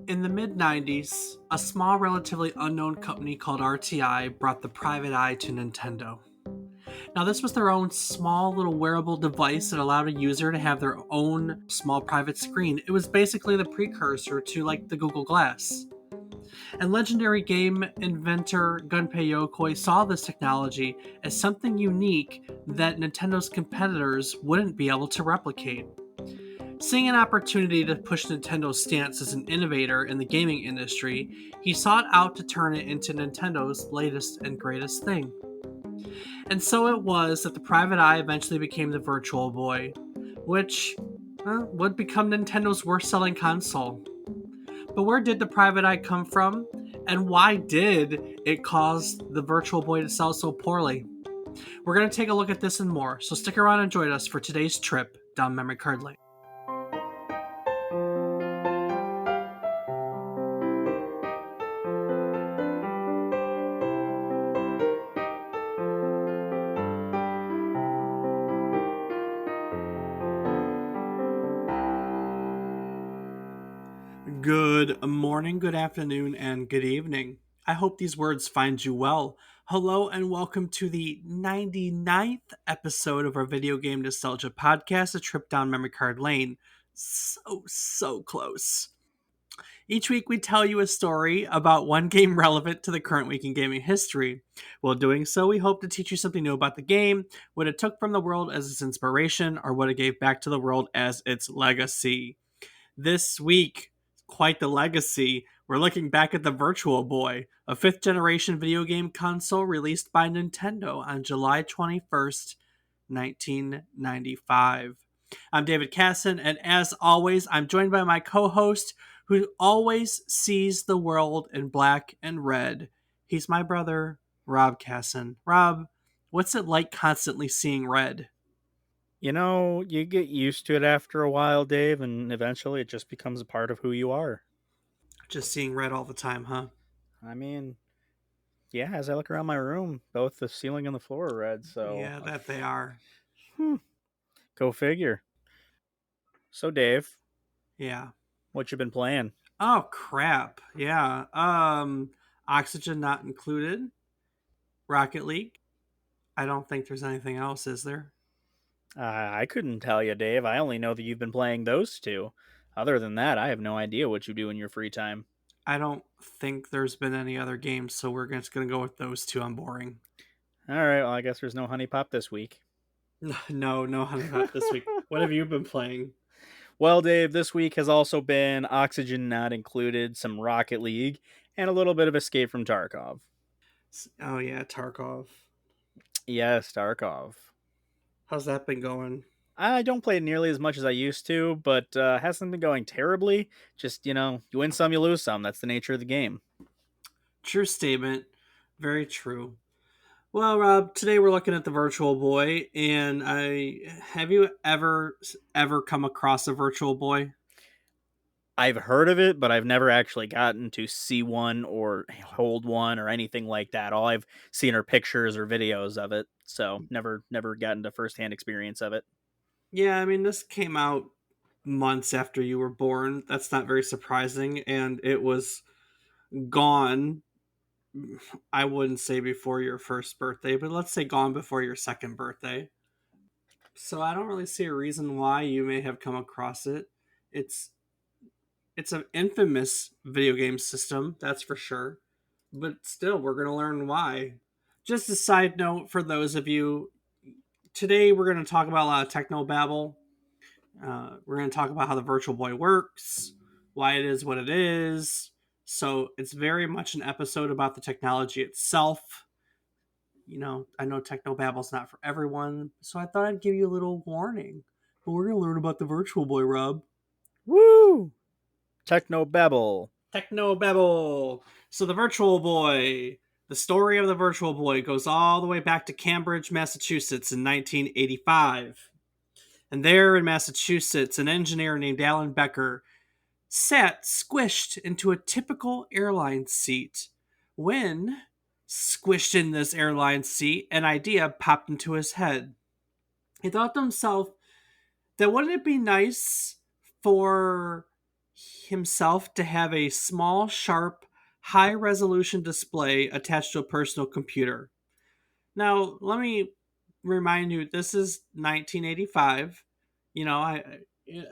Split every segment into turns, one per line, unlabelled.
In the mid 90s, a small, relatively unknown company called RTI brought the private eye to Nintendo. Now, this was their own small little wearable device that allowed a user to have their own small private screen. It was basically the precursor to like the Google Glass. And legendary game inventor Gunpei Yokoi saw this technology as something unique that Nintendo's competitors wouldn't be able to replicate. Seeing an opportunity to push Nintendo's stance as an innovator in the gaming industry, he sought out to turn it into Nintendo's latest and greatest thing. And so it was that the Private Eye eventually became the Virtual Boy, which would become Nintendo's worst selling console. But where did the Private Eye come from? And why did it cause the Virtual Boy to sell so poorly? We're going to take a look at this and more, so stick around and join us for today's trip down memory card lane. Good morning, good afternoon, and good evening. I hope these words find you well. Hello and welcome to the 99th episode of our Video Game Nostalgia Podcast, A Trip Down Memory Card Lane. So close. Each week we tell you a story about one game relevant to the current week in gaming history. While doing so, we hope to teach you something new about the game, what it took from the world as its inspiration, or what it gave back to the world as its legacy. This week, quite the legacy. We're looking back at the Virtual Boy, a fifth generation video game console released by Nintendo on July 21st, 1995. I'm David Casson, and as always, I'm joined by my co host who always sees the world in black and red. He's my brother, Rob Casson. Rob, what's it like constantly seeing red?
You get used to it after a while, Dave, and eventually it just becomes a part of who you are.
Just seeing red all the time, huh?
I mean, yeah, as I look around my room, both the ceiling and the floor are red, so
Yeah, that they are.
go figure. So, Dave,
Yeah.
what you been playing?
Oh crap. Yeah. Oxygen not included. Rocket League. I don't think there's anything else, is there?
I couldn't tell you, Dave. I only know that you've been playing those two. Other than that, I have no idea what you do in your free time.
I don't think there's been any other games, so we're just gonna go with those two. I'm boring.
All right, well, I guess there's no Honey Pop this week.
No honey hot this week. What have you been playing?
Well, Dave, this week has also been Oxygen Not Included, some Rocket League, and a little bit of Escape from Tarkov.
Oh yeah, Tarkov.
Yes, Tarkov.
How's that been going?
I don't play it nearly as much as I used to, but hasn't been going terribly. Just, you win some, you lose some. That's the nature of the game.
True statement. Very true. Well, Rob, today we're looking at the Virtual Boy, and I have you ever come across a Virtual Boy?
I've heard of it, but I've never actually gotten to see one or hold one or anything like that. All I've seen are pictures or videos of it, so never gotten to firsthand experience of it.
Yeah, I mean, this came out months after you were born. That's not very surprising. And it was gone, I wouldn't say before your first birthday, but let's say gone before your second birthday. So I don't really see a reason why you may have come across it. It's it's an infamous video game system, that's for sure. But still, we're going to learn why. Just a side note for those of you, today we're going to talk about a lot of techno babble. We're going to talk about how the Virtual Boy works, why it is what it is. So it's very much an episode about the technology itself. You know, I know Technobabble's not for everyone, so I thought I'd give you a little warning. But we're going to learn about the Virtual Boy, Rob.
Woo! Techno Babble.
Technobabble! So the Virtual Boy. The story of the Virtual Boy goes all the way back to Cambridge, Massachusetts in 1985. And there in Massachusetts, an engineer named Alan Becker sat squished into a typical airline seat when, squished in this airline seat, an idea popped into his head. He thought to himself that wouldn't it be nice for himself to have a small, sharp, high resolution display attached to a personal computer. Now, let me remind you, this is 1985.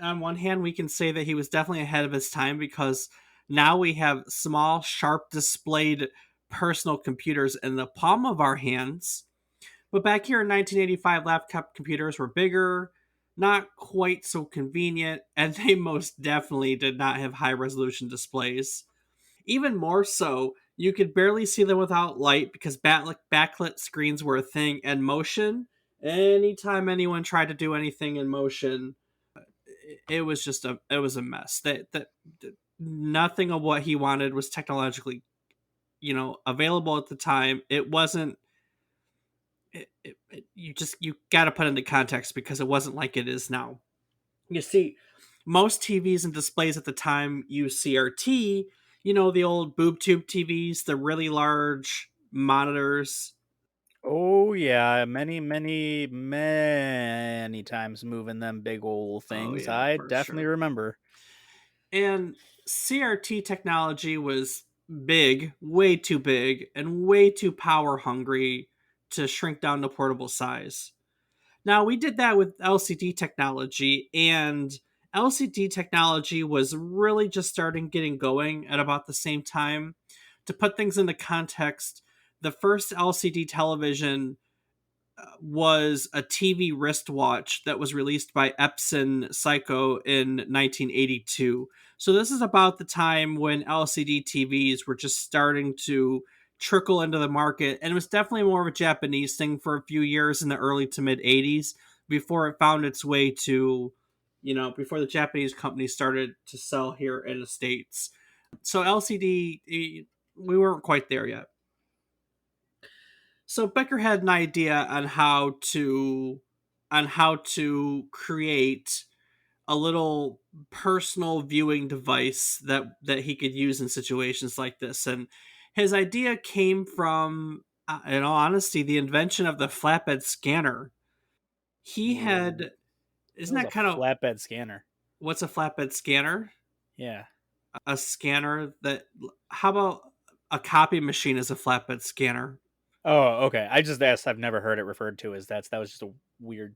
On one hand, we can say that he was definitely ahead of his time because now we have small, sharp displayed personal computers in the palm of our hands. But back here in 1985, laptop computers were bigger, not quite so convenient, and they most definitely did not have high resolution displays. Even more so, you could barely see them without light because backlit screens were a thing, and motion. Anytime anyone tried to do anything in motion, it was a mess. That nothing of what he wanted was technologically, available at the time. It wasn't. You got to put into context because it wasn't like it is now. You see, most TVs and displays at the time use CRT, the old boob tube TVs, the really large monitors.
Oh yeah, many times moving them big old
Oh,
things.
yeah,
I
for
definitely
sure.
remember.
And CRT technology was big, way too big, and way too power hungry to shrink down to portable size. Now, we did that with LCD technology, and LCD technology was really just starting getting going at about the same time. To put things into context, the first LCD television was a TV wristwatch that was released by Epson Psycho in 1982. So this is about the time when LCD TVs were just starting to trickle into the market, and it was definitely more of a Japanese thing for a few years in the early to mid 80s before it found its way to, before the Japanese companies started to sell here in the States. So LCD, we weren't quite there yet. So Becker had an idea on how to create a little personal viewing device that he could use in situations like this. And his idea came from, in all honesty, the invention of the flatbed scanner. He
What
had Isn't
was
that
a
kind of
flatbed scanner?
what's a flatbed scanner?
Yeah.
A scanner that How about a copy machine as a flatbed scanner?
Oh, okay. I just asked. I've never heard it referred to as that. So that was just a weird,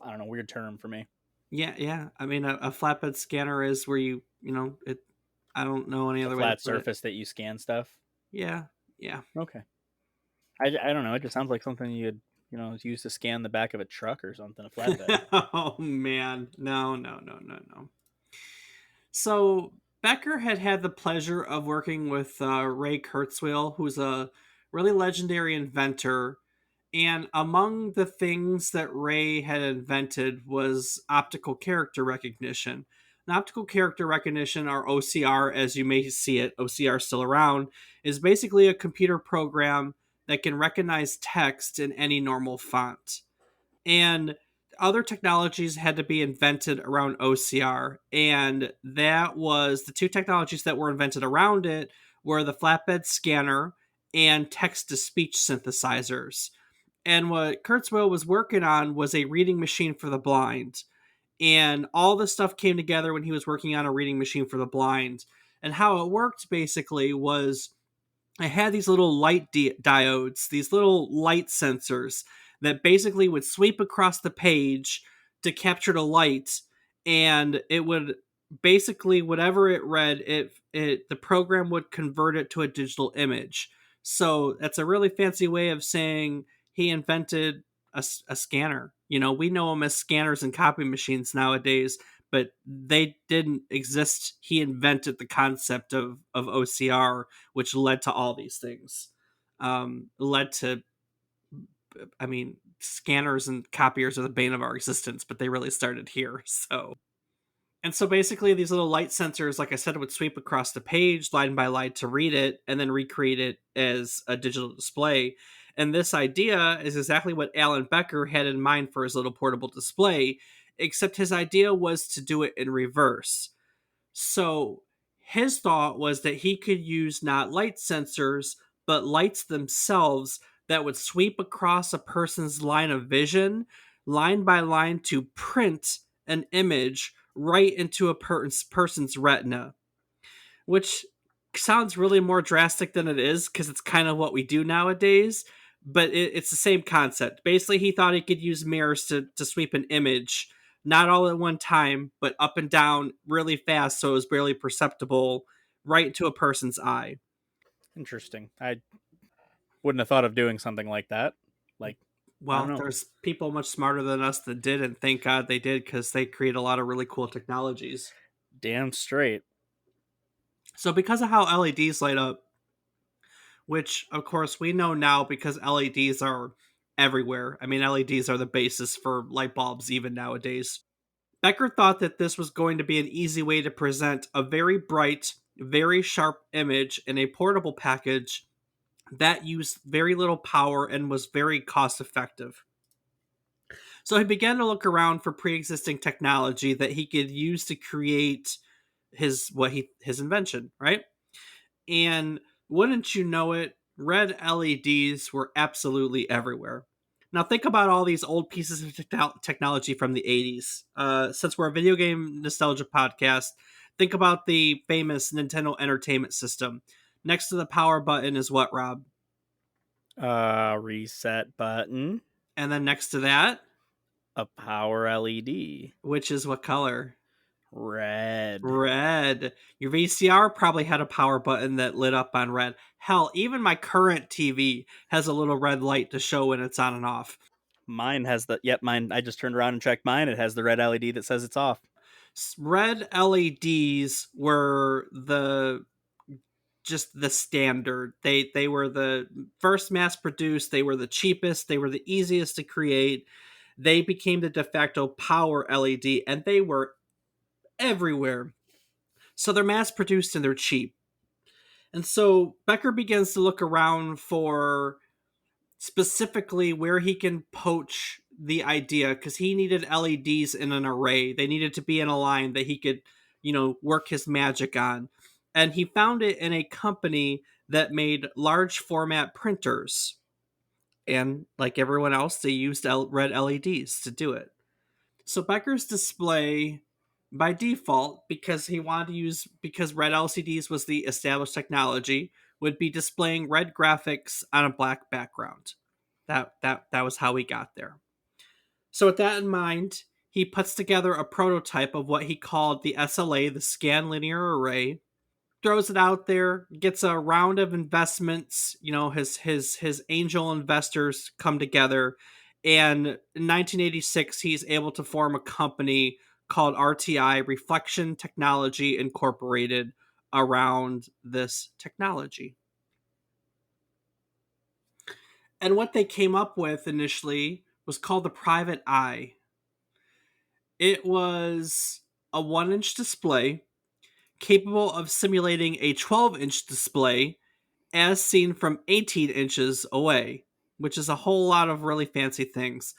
I don't know, weird term for me.
Yeah, yeah. I mean, a flatbed scanner is where it. I don't know any
It's a
other way to
flat
put it.
surface that you scan stuff.
Yeah, yeah.
Okay. I don't know. It just sounds like something you'd use to scan the back of a truck or something. A flatbed.
Oh man, no, no, no, no, no. So Becker had the pleasure of working with Ray Kurzweil, who's a really legendary inventor. And among the things that Ray had invented was optical character recognition. And optical character recognition, or OCR, as you may see it, OCR still around, is basically a computer program that can recognize text in any normal font. And other technologies had to be invented around OCR, and that was the two technologies that were invented around it were the flatbed scanner and text to speech synthesizers. And what Kurzweil was working on was a reading machine for the blind. And all this stuff came together when he was working on a reading machine for the blind. And how it worked basically was I had these little light diodes, these little light sensors that basically would sweep across the page to capture the light, and it would basically whatever it read, the program would convert it to a digital image. So that's a really fancy way of saying he invented a scanner. We know them as scanners and copy machines nowadays, but they didn't exist. He invented the concept of OCR, which led to all these things. Led to, I mean, scanners and copiers are the bane of our existence, but they really started here. So basically, these little light sensors, like I said, would sweep across the page line by line to read it and then recreate it as a digital display. And this idea is exactly what Alan Becker had in mind for his little portable display, except his idea was to do it in reverse. So his thought was that he could use not light sensors, but lights themselves that would sweep across a person's line of vision, line by line, to print an image right into a person's retina, which sounds really more drastic than it is because it's kind of what we do nowadays. But it's the same concept. Basically, he thought he could use mirrors to sweep an image, not all at one time, but up and down really fast, so it was barely perceptible, right to a person's eye.
Interesting. I wouldn't have thought of doing something like that. Like, I don't
Well,
know.
there's people much smarter than us that did, and thank God they did because they create a lot of really cool technologies.
Damn straight.
So, because of how LEDs light up, which of course we know now because LEDs are everywhere. I mean, LEDs are the basis for light bulbs even nowadays. Becker thought that this was going to be an easy way to present a very bright, very sharp image in a portable package that used very little power and was very cost effective. So he began to look around for pre-existing technology that he could use to create his invention, right? And wouldn't you know it, red LEDs were absolutely everywhere. Now think about all these old pieces of technology from the 80s. Since we're a video game nostalgia podcast, think about the famous Nintendo Entertainment System. Next to the power button is what, Rob?
Reset button.
And then next to that,
A power LED.
which is what color?
Red.
Red. Your VCR probably had a power button that lit up on red. Hell, even my current TV has a little red light to show when it's on and off.
Mine has the yep, mine I just turned around and checked mine. It has the red LED that says it's off.
Red LEDs were the standard. They were the first mass produced, they were the cheapest, they were the easiest to create. They became the de facto power LED and they were everywhere. So they're mass produced and they're cheap. And so Becker begins to look around for specifically where he can poach the idea because he needed LEDs in an array. They needed to be in a line that he could, work his magic on. And he found it in a company that made large format printers. And like everyone else, they used red LEDs to do it. So Becker's display by default, because he wanted to use because red LCDs was the established technology, would be displaying red graphics on a black background. That was how he got there. So with that in mind, he puts together a prototype of what he called the SLA, the scan linear array, throws it out there, gets a round of investments. His angel investors come together, and in 1986 he's able to form a company called RTI, Reflection Technology Incorporated, around this technology. And what they came up with initially was called the private eye. It was a 1-inch display capable of simulating a 12-inch display as seen from 18 inches away, which is a whole lot of really fancy things.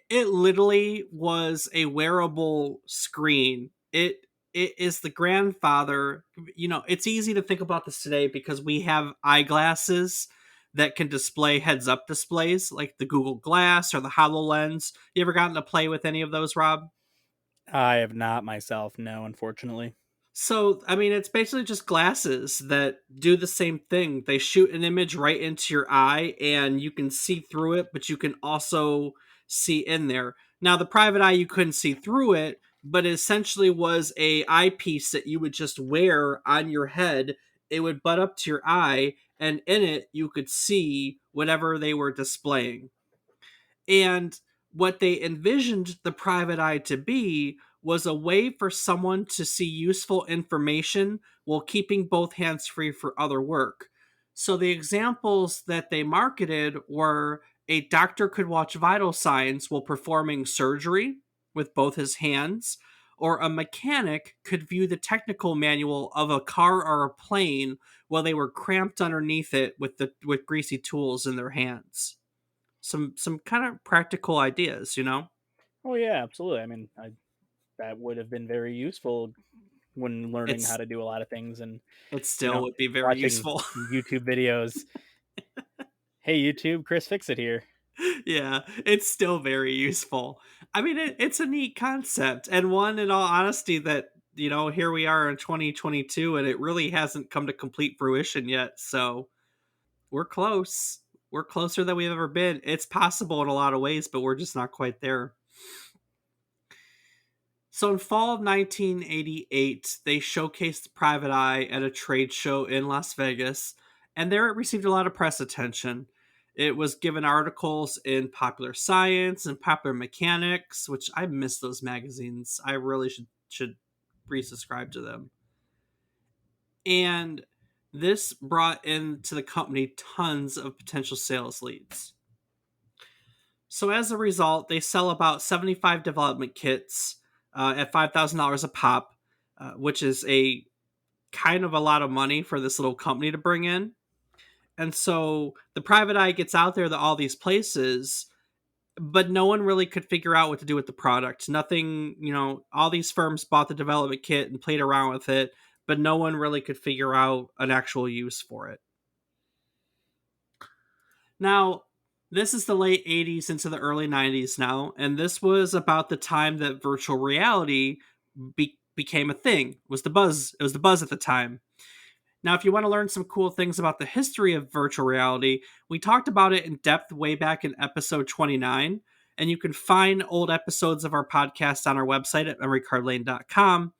It literally was a wearable screen. It is the grandfather. It's easy to think about this today because we have eyeglasses that can display heads up displays like the Google Glass or the HoloLens. You ever gotten to play with any of those, Rob?
I have not myself, no, unfortunately.
So, I mean, it's basically just glasses that do the same thing. They shoot an image right into your eye and you can see through it, but you can also see in there. Now, the private eye, you couldn't see through it, but it essentially was a eyepiece that you would just wear on your head. It would butt up to your eye, and in it, you could see whatever they were displaying. And what they envisioned the private eye to be was a way for someone to see useful information while keeping both hands free for other work. So the examples that they marketed were a doctor could watch vital signs while performing surgery with both his hands, or a mechanic could view the technical manual of a car or a plane while they were cramped underneath it with greasy tools in their hands. Some kind of practical ideas.
Oh yeah, absolutely. I mean, that would have been very useful when learning how
It's
to do a lot of things and,
it
you
still
know,
would be very
watching
useful.
YouTube videos. Hey YouTube, Chris Fix It here.
Yeah, it's still very useful. I mean, it's a neat concept, and one, in all honesty, that, here we are in 2022, and it really hasn't come to complete fruition yet. So we're close. We're closer than we've ever been. It's possible in a lot of ways, but we're just not quite there. So in fall of 1988, they showcased the Private Eye at a trade show in Las Vegas, and there it received a lot of press attention. It was given articles in Popular Science and Popular Mechanics, which I miss those magazines. I really should resubscribe to them. And this brought into the company tons of potential sales leads. So as a result, they sell about 75 development kits at $5,000 a pop, which is a kind of a lot of money for this little company to bring in. And so the Private Eye gets out there to all these places, but no one really could figure out what to do with the product. Nothing, all these firms bought the development kit and played around with it, but no one really could figure out an actual use for it. Now, this is the late 80s into the early 90s now, and this was about the time that virtual reality became a thing. It was the buzz. It was the buzz at the time. Now, if you want to learn some cool things about the history of virtual reality, we talked about it in depth way back in episode 29, and you can find old episodes of our podcast on our website at memorycardlane.com.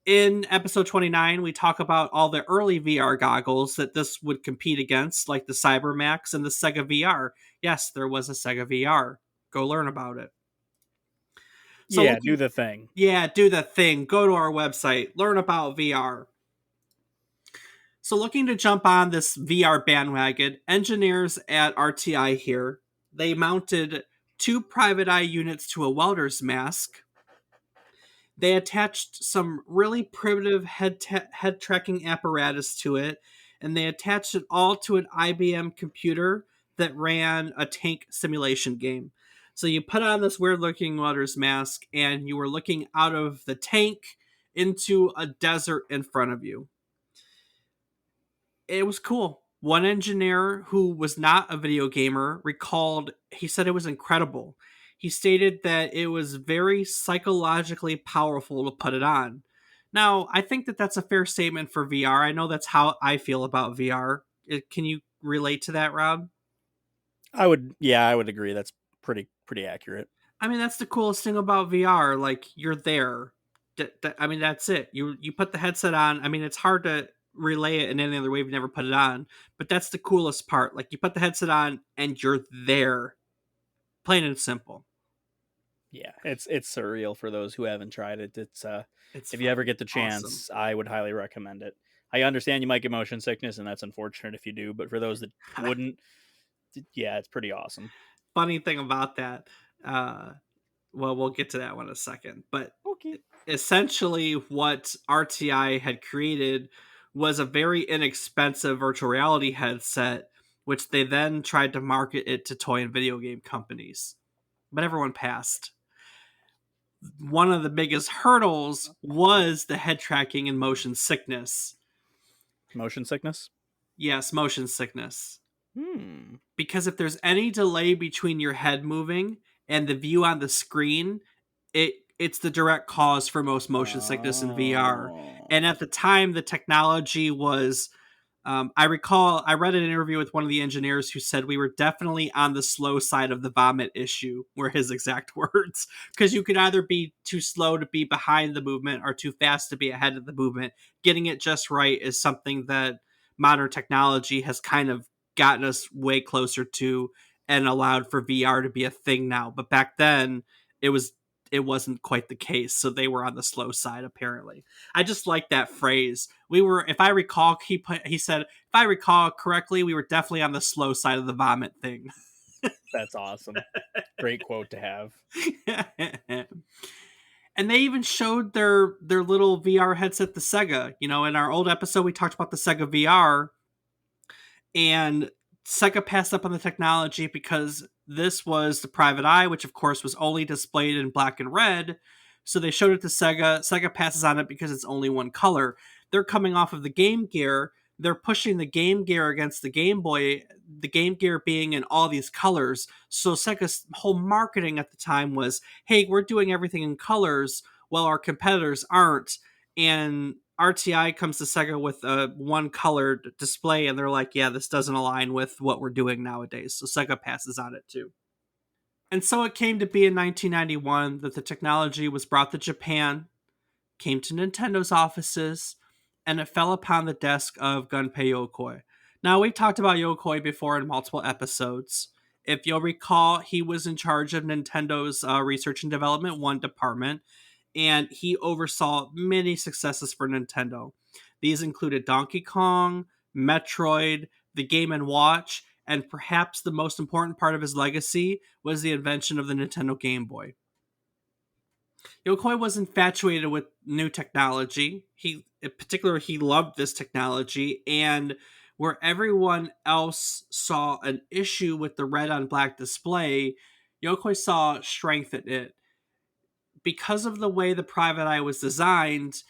In episode 29, we talk about all the early VR goggles that this would compete against, like the CyberMax and the Sega VR. Yes, there was a Sega VR. Go learn about it. So
Yeah, do the thing.
Yeah, do the thing. Go to our website. Learn about VR. So looking to jump on this VR bandwagon, engineers at RTI here, they mounted 2 Private Eye units to a welder's mask. They attached some really primitive head tracking apparatus to it, and they attached it all to an IBM computer that ran a tank simulation game. So you put on this weird looking welder's mask, and you were looking out of the tank into a desert in front of you. It was cool. One engineer who was not a video gamer he said it was incredible. He stated that it was very psychologically powerful to put it on. Now, I think that that's a fair statement for VR. I know that's how I feel about VR. Can you relate to that, Rob?
I would agree. That's pretty accurate.
I mean, that's the coolest thing about VR. Like, you're there. I mean, that's it. You put the headset on. I mean, it's hard to relay it in any other way if you never put it on, but that's the coolest part. Like, you put the headset on and you're there. Plain and simple.
Yeah, it's surreal for those who haven't tried it. It's if you
fun.
ever get the chance,
Awesome.
I would highly recommend it. I understand you might get motion sickness, and that's unfortunate if you do. But for those that wouldn't, yeah, it's pretty awesome.
Funny thing about that, well, we'll get to that one in a second. But
Okay.
essentially, what RTI had created was a very inexpensive virtual reality headset, which they then tried to market it to toy and video game companies. But everyone passed. One of the biggest hurdles was the head tracking and motion sickness.
Motion sickness?
Yes, motion sickness.
Hmm.
Because if there's any delay between your head moving and the view on the screen, it's the direct cause for most motion sickness in VR. And at the time, the technology was I recall I read an interview with one of the engineers who said we were definitely on the slow side of the vomit issue, were his exact words. Because you could either be too slow to be behind the movement or too fast to be ahead of the movement. Getting it just right is something that modern technology has kind of gotten us way closer to and allowed for VR to be a thing now. But back then, it wasn't quite the case, so they were on the slow side apparently. I just like that phrase. We were, if I recall, he said, if I recall correctly, we were definitely on the slow side of the vomit thing.
That's awesome. Great quote to have.
And they even showed their little VR headset, the Sega. In our old episode, we talked about the Sega VR, and Sega passed up on the technology because this was the Private Eye, which of course was only displayed in black and red. So they showed it to Sega. Sega passes on it because it's only one color. They're coming off of the Game Gear, they're pushing the Game Gear against the Game Boy, the Game Gear being in all these colors. So Sega's whole marketing at the time was, hey, we're doing everything in colors while our competitors aren't. And RTI comes to Sega with a one colored display, and they're like, yeah, this doesn't align with what we're doing nowadays. So Sega passes on it too. And so it came to be in 1991 that the technology was brought to Japan, came to Nintendo's offices, and it fell upon the desk of Gunpei Yokoi. Now, we've talked about Yokoi before in multiple episodes. If you'll recall, he was in charge of Nintendo's Research and Development 1 department, and he oversaw many successes for Nintendo. These included Donkey Kong, Metroid, the Game & Watch, and perhaps the most important part of his legacy was the invention of the Nintendo Game Boy. Yokoi was infatuated with new technology. In particular, he loved this technology, and where everyone else saw an issue with the red on black display, Yokoi saw strength in it. Because of the way the Private Eye was designed,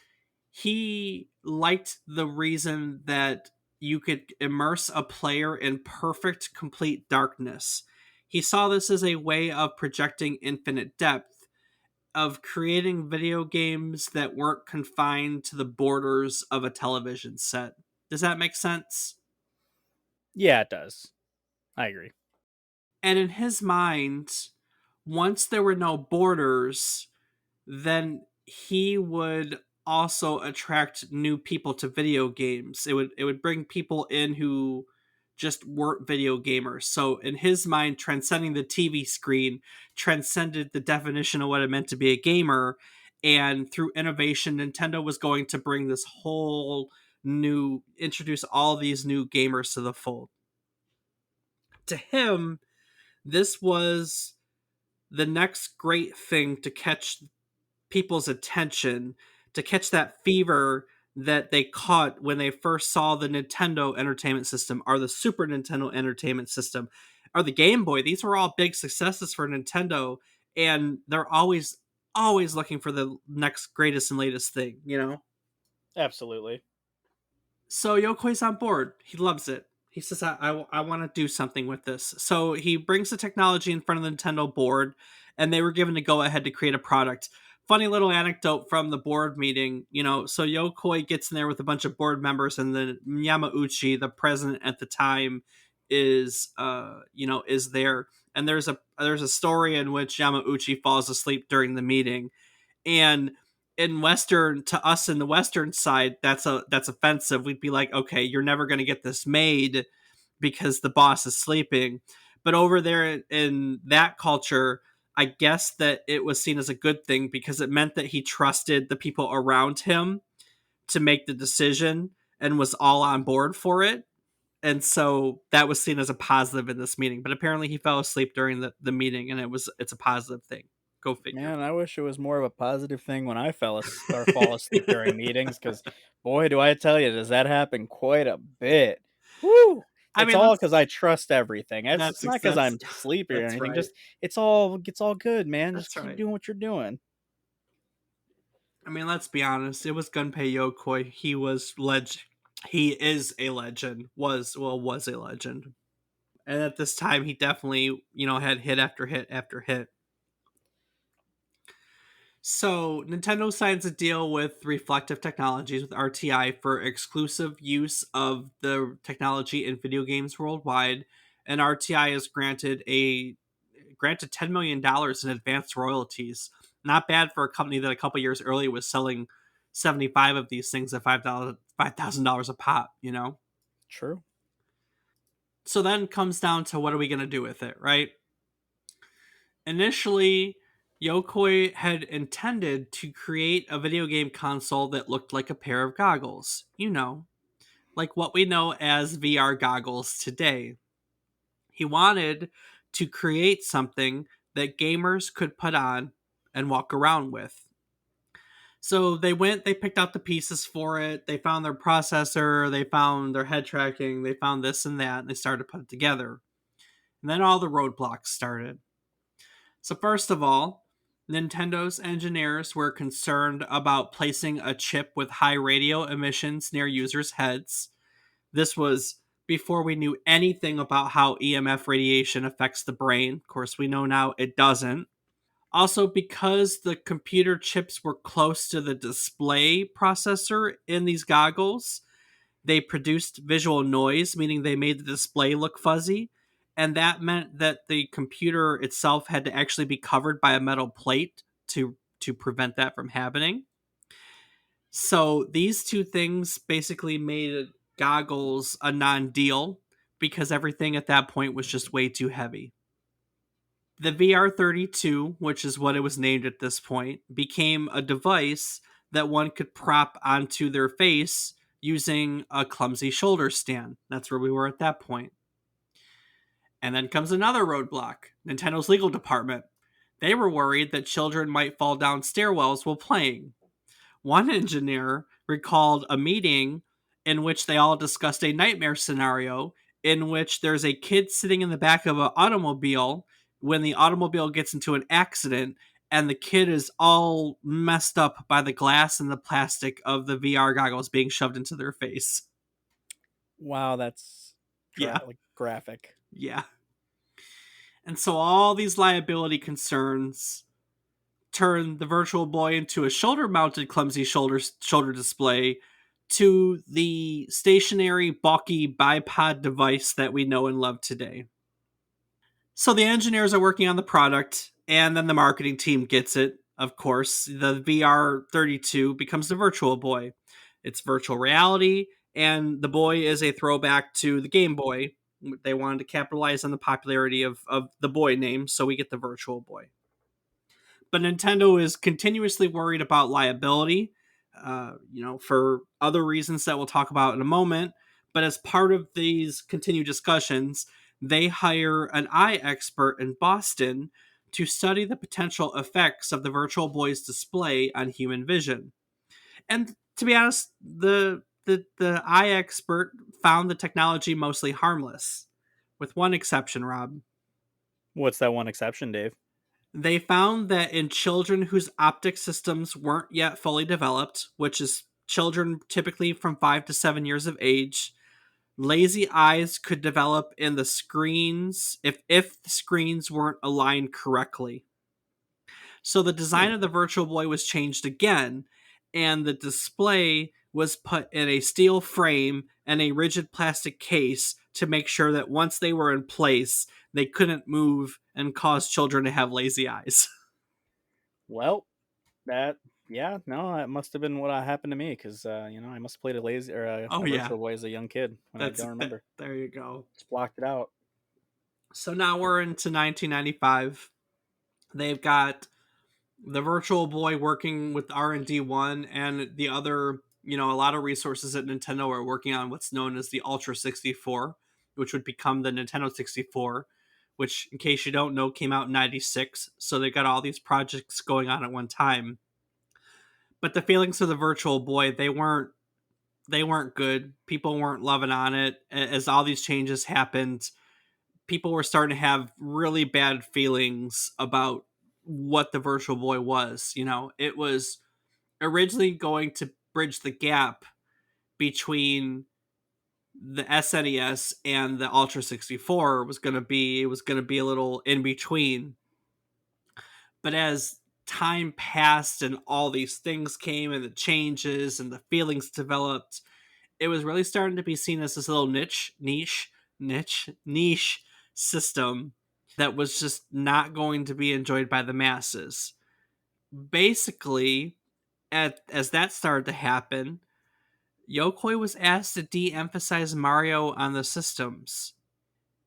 he liked the reason that you could immerse a player in perfect, complete darkness. He saw this as a way of projecting infinite depth, of creating video games that weren't confined to the borders of a television set. Does that make sense?
Yeah, it does. I agree.
And in his mind, once there were no borders, then he would also attract new people to video games. It would bring people in who just weren't video gamers. So in his mind, transcending the TV screen transcended the definition of what it meant to be a gamer. And through innovation, Nintendo was going to bring this whole introduce all these new gamers to the fold. To him, this was the next great thing to catch people's attention, to catch that fever that they caught when they first saw the Nintendo Entertainment System or the Super Nintendo Entertainment System or the Game Boy. These were all big successes for Nintendo, and they're always looking for the next greatest and latest thing, you know?
Absolutely.
So Yokoi's on board. He loves it. He says, I want to do something with this. So he brings the technology in front of the Nintendo board, and they were given to go ahead to create a product. Funny little anecdote from the board meeting, so Yokoi gets in there with a bunch of board members, and then Yamauchi, the president at the time, is there. And there's a story in which Yamauchi falls asleep during the meeting, and to us in the Western side, that's offensive. We'd be like, okay, you're never going to get this made because the boss is sleeping. But over there in that culture, I guess that it was seen as a good thing because it meant that he trusted the people around him to make the decision and was all on board for it. And so that was seen as a positive in this meeting. But apparently he fell asleep during the meeting, and it's a positive thing. Go figure.
Man, I wish it was more of a positive thing when I or fall asleep during meetings, because boy, do I tell you, does that happen quite a bit. Woo!
I
It's
mean,
all because I trust everything. It's not because
that's
I'm sleepy or
that's
anything.
right.
Just it's all good, man. Just
That's
keep
right.
doing what you're doing.
I mean, let's be honest. It was Gunpei Yokoi. He was He is a legend. Was a legend. And at this time, he definitely had hit after hit after hit. So Nintendo signs a deal with Reflective Technologies with RTI for exclusive use of the technology in video games worldwide, and RTI is granted $10 million in advanced royalties. Not bad for a company that a couple years earlier was selling 75 of these things at $5,000 a pop,
True.
So then comes down to what are we going to do with it, right? Initially, Yokoi had intended to create a video game console that looked like a pair of goggles, like what we know as VR goggles today. He wanted to create something that gamers could put on and walk around with. So they picked out the pieces for it, they found their processor, they found their head tracking, they found this and that, and they started to put it together. And then all the roadblocks started. So, first of all, Nintendo's engineers were concerned about placing a chip with high radio emissions near users' heads. This was before we knew anything about how EMF radiation affects the brain. Of course, we know now it doesn't. Also, because the computer chips were close to the display processor in these goggles, they produced visual noise, meaning they made the display look fuzzy. And that meant that the computer itself had to actually be covered by a metal plate to prevent that from happening. So these two things basically made goggles a non deal because everything at that point was just way too heavy. The VR32, which is what it was named at this point, became a device that one could prop onto their face using a clumsy shoulder stand. That's where we were at that point. And then comes another roadblock: Nintendo's legal department. They were worried that children might fall down stairwells while playing. One engineer recalled a meeting in which they all discussed a nightmare scenario in which there's a kid sitting in the back of an automobile when the automobile gets into an accident, and the kid is all messed up by the glass and the plastic of the VR goggles being shoved into their face.
Wow, that's
Yeah,
like graphic.
yeah. And so all these liability concerns turn the Virtual Boy into a shoulder-mounted clumsy shoulder display to the stationary bulky bipod device that we know and love today. So the engineers are working on the product, and then the marketing team gets it. Of course, the VR32 becomes the Virtual Boy. It's virtual reality, and the boy is a throwback to the Game Boy. They wanted to capitalize on the popularity of the boy name, so we get the Virtual Boy. But Nintendo is continuously worried about liability, for other reasons that we'll talk about in a moment. But as part of these continued discussions, they hire an eye expert in Boston to study the potential effects of the Virtual Boy's display on human vision. And to be honest, the eye expert found the technology mostly harmless, with one exception, Rob.
What's that one exception, Dave?
They found that in children whose optic systems weren't yet fully developed, which is children typically from 5 to 7 years of age, lazy eyes could develop in the screens if the screens weren't aligned correctly. So the design of the Virtual Boy was changed again, and the display was put in a steel frame and a rigid plastic case to make sure that once they were in place, they couldn't move and cause children to have lazy eyes.
Well, that yeah, no, that must have been what happened to me because I must have played a lazy or
Oh
a
yeah,
virtual boy as a young kid when I
that's
don't
that.
remember.
There you go.
Just blocked it out.
So now we're into 1995. They've got the Virtual Boy working with R&D1 and the other, a lot of resources at Nintendo are working on what's known as the Ultra 64, which would become the Nintendo 64, which, in case you don't know, came out in 96. So they've got all these projects going on at one time. But the feelings of the Virtual Boy, they weren't good. People weren't loving on it. As all these changes happened, people were starting to have really bad feelings about what the Virtual Boy was. It was originally going to bridge the gap between the SNES and the Ultra 64. It was going to be a little in between. But as time passed and all these things came and the changes and the feelings developed, it was really starting to be seen as this little niche system that was just not going to be enjoyed by the masses. Basically, as that started to happen, Yokoi was asked to de-emphasize Mario on the systems.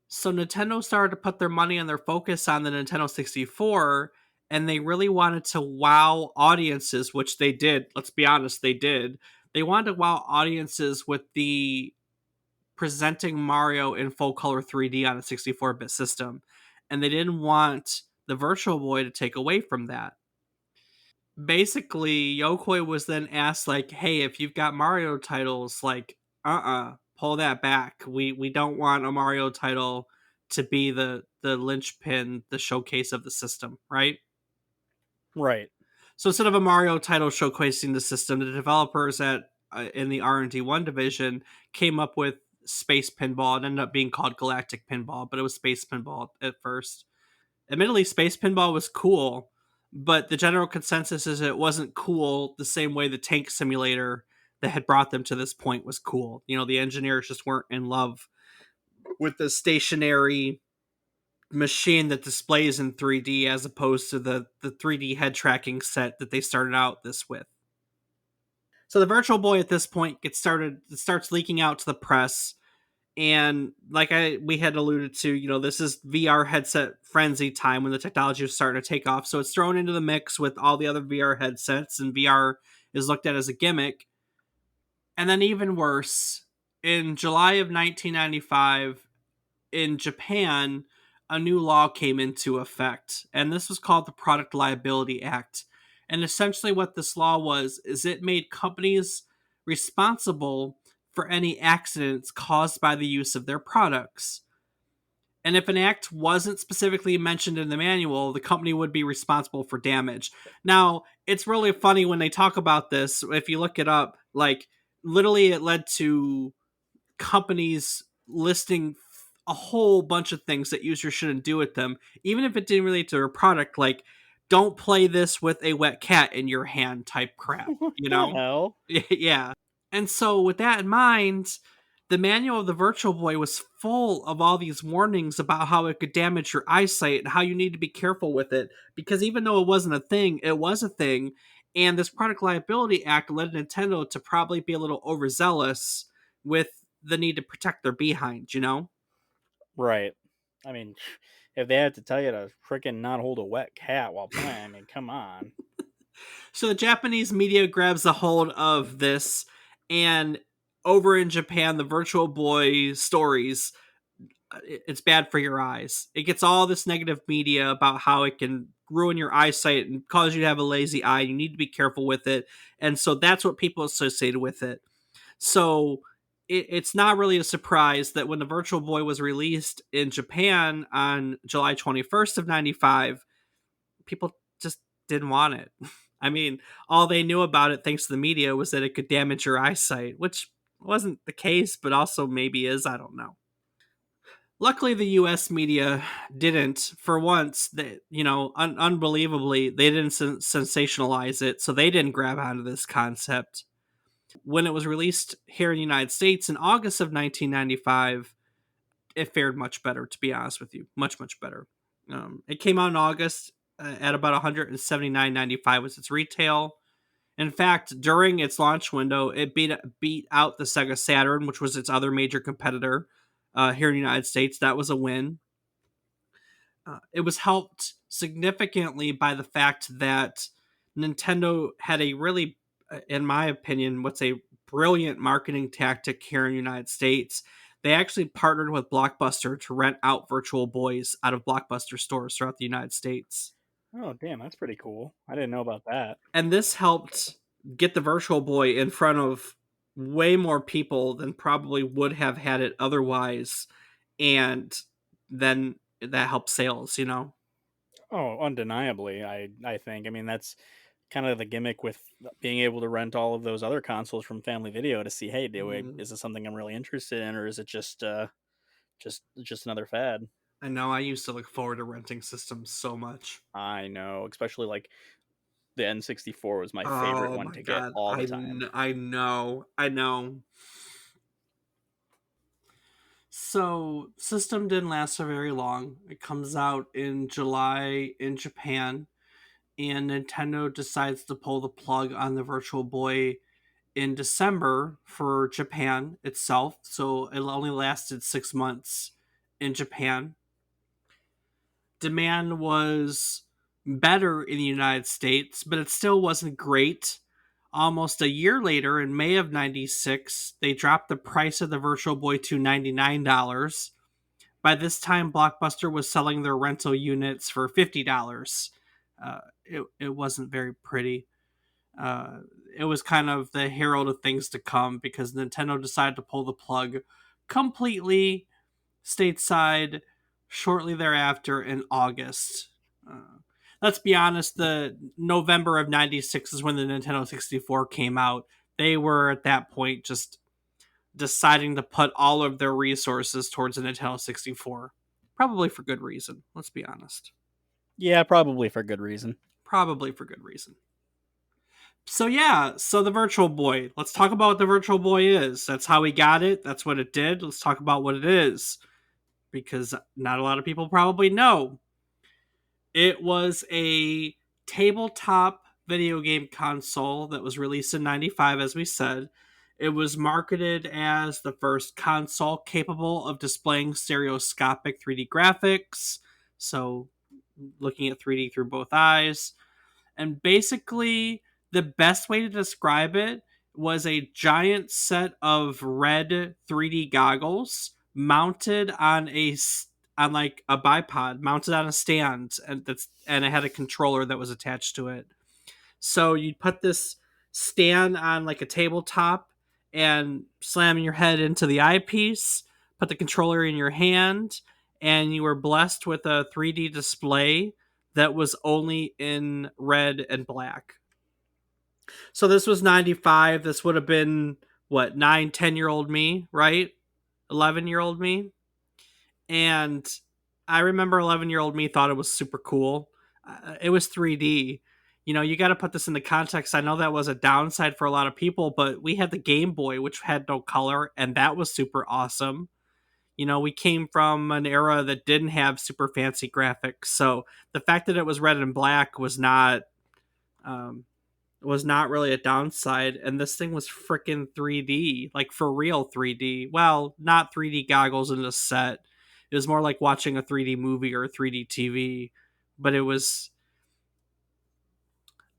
So Nintendo started to put their money and their focus on the Nintendo 64, and they really wanted to wow audiences, which they did. Let's be honest, they did. They wanted to wow audiences with the presenting Mario in full color 3D on a 64-bit system, and they didn't want the Virtual Boy to take away from that. Basically, Yokoi was then asked, like, "Hey, if you've got Mario titles, like, pull that back. We don't want a Mario title to be the linchpin, the showcase of the system, right?"
Right.
So instead of a Mario title showcasing the system, the developers at in the R&D1 division came up with Space Pinball. It ended up being called Galactic Pinball, but it was Space Pinball at first. Admittedly, Space Pinball was cool, but the general consensus is it wasn't cool the same way the Tank Simulator that had brought them to this point was cool. You know, the engineers just weren't in love with the stationary machine that displays in 3D as opposed to the 3D head tracking set that they started out this with. So the Virtual Boy at this point it starts leaking out to the press, and like we had alluded to, you know, this is VR headset frenzy time when the technology is starting to take off. So it's thrown into the mix with all the other VR headsets, and VR is looked at as a gimmick. And then even worse, in July of 1995, in Japan, a new law came into effect, and this was called the Product Liability Act. And essentially, what this law was is it made companies responsible for any accidents caused by the use of their products. And if an act wasn't specifically mentioned in the manual, the company would be responsible for damage. Now, it's really funny when they talk about this. If you look it up, like, literally, it led to companies listing a whole bunch of things that users shouldn't do with them, even if it didn't relate to their product, like don't play this with a wet cat in your hand type crap,
What
you
the
know?
hell?
Yeah. And so with that in mind, the manual of the Virtual Boy was full of all these warnings about how it could damage your eyesight and how you need to be careful with it. Because even though it wasn't a thing, it was a thing. And this Product Liability Act led Nintendo to probably be a little overzealous with the need to protect their behind, you know?
Right. I mean, if they had to tell you to freaking not hold a wet cat while playing, I mean, come on.
So the Japanese media grabs a hold of this, and over in Japan, the Virtual Boy stories, it's bad for your eyes. It gets all this negative media about how it can ruin your eyesight and cause you to have a lazy eye. You need to be careful with it. And so that's what people associated with it. So it's not really a surprise that when the Virtual Boy was released in Japan on July 21st of 95, people just didn't want it. I mean, all they knew about it, thanks to the media, was that it could damage your eyesight, which wasn't the case, but also maybe is. I don't know. Luckily, the U.S. media didn't. For once, they, unbelievably, they didn't sensationalize it, so they didn't grab onto this concept. When it was released here in the United States in August of 1995, it fared much better, to be honest with you. Much, much better. It came out in August at about 179.95 was its retail. In fact, during its launch window, it beat out the Sega Saturn, which was its other major competitor here in the United States. That was a win. It was helped significantly by the fact that Nintendo had a really, in my opinion, what's a brilliant marketing tactic here in the United States. They actually partnered with Blockbuster to rent out Virtual Boys out of Blockbuster stores throughout the United States.
Oh, damn, that's pretty cool. I didn't know about that.
And this helped get the Virtual Boy in front of way more people than probably would have had it otherwise. And then that helped sales, you know?
Oh, undeniably, I think. I mean, that's kind of the gimmick with being able to rent all of those other consoles from Family Video to see, hey,
Mm,
is this something I'm really interested in, or is it just another fad?
I know I used to look forward to renting systems so much.
I know, especially like the N64 was my favorite
Oh
one
my
to get
god,
all the time.
I know, I know. So, system didn't last for very long. It comes out in July in Japan, and Nintendo decides to pull the plug on the Virtual Boy in December for Japan itself. So, it only lasted 6 months in Japan. Demand was better in the United States, but it still wasn't great. Almost a year later, in May of 96, they dropped the price of the Virtual Boy to $99. By this time, Blockbuster was selling their rental units for $50. It wasn't very pretty. Uh, it was kind of the herald of things to come because Nintendo decided to pull the plug completely stateside shortly thereafter in August. Uh, let's be honest, the November of 96 is when the Nintendo 64 came out. They were at that point just deciding to put all of their resources towards a Nintendo 64. Probably for good reason, let's be honest.
Yeah, probably for good reason.
Probably for good reason. So yeah, so the Virtual Boy. Let's talk about what the Virtual Boy is. That's how we got it. That's what it did. Let's talk about what it is, because not a lot of people probably know. It was a tabletop video game console that was released in 95, as we said. It was marketed as the first console capable of displaying stereoscopic 3D graphics, so looking at 3D through both eyes. And basically, the best way to describe it was a giant set of red 3D goggles mounted on like a bipod, mounted on a stand, and it had a controller that was attached to it. So you'd put this stand on like a tabletop and slam your head into the eyepiece, put the controller in your hand, and you were blessed with a 3D display that was only in red and black. So this was 95. This would have been what, 9, 10-year old me, right? 11-year-old me. And I remember 11-year-old me thought it was super cool. It was 3D. You know, you got to put this into context. I know that was a downside for a lot of people, but we had the Game Boy, which had no color, and that was super awesome. You know, we came from an era that didn't have super fancy graphics, so the fact that it was red and black um, was not really a downside. And this thing was freaking 3D, like for real 3D. Well, not 3D goggles in the set. It was more like watching a 3D movie or a 3D TV. But it was,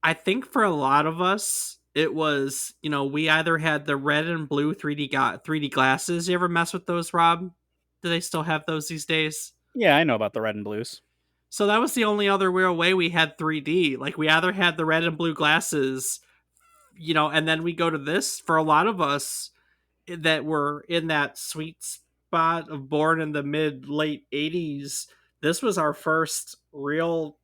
I think for a lot of us, it was, you know, we either had the red and blue 3D glasses. You ever mess with those, Rob? Do they still have those these days?
Yeah, I know about the red and blues.
So that was the only other real way we had 3D. Like we either had the red and blue glasses, you know, and then we go to this. For a lot of us that were in that sweet spot of born in the mid late 80s, this was our first real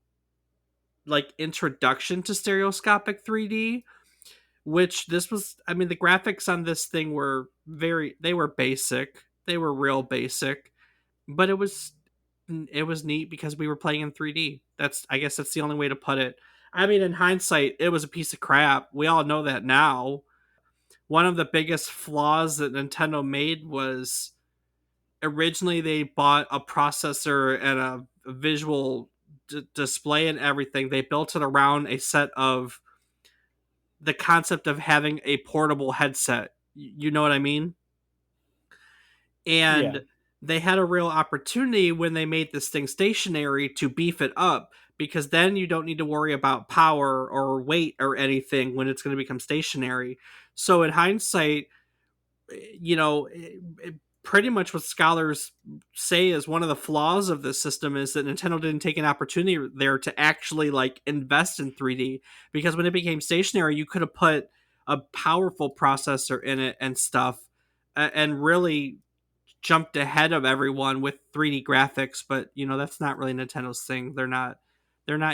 like introduction to stereoscopic 3D, which this was, I mean, the graphics on this thing were they were basic. They were real basic, but it was neat because we were playing in 3D. That's, I guess that's the only way to put it. I mean, in hindsight, it was a piece of crap. We all know that now. One of the biggest flaws that Nintendo made was originally they bought a processor and a visual display and everything. They built it around a set of the concept of having a portable headset. You know what I mean?
Yeah.
And they had a real opportunity when they made this thing stationary to beef it up, because then you don't need to worry about power or weight or anything when it's going to become stationary. So in hindsight, you know, pretty much what scholars say is one of the flaws of this system is that Nintendo didn't take an opportunity there to actually like invest in 3D, because when it became stationary, you could have put a powerful processor in it and stuff, and really jumped ahead of everyone with 3D graphics. But you know, that's not really Nintendo's thing. They're not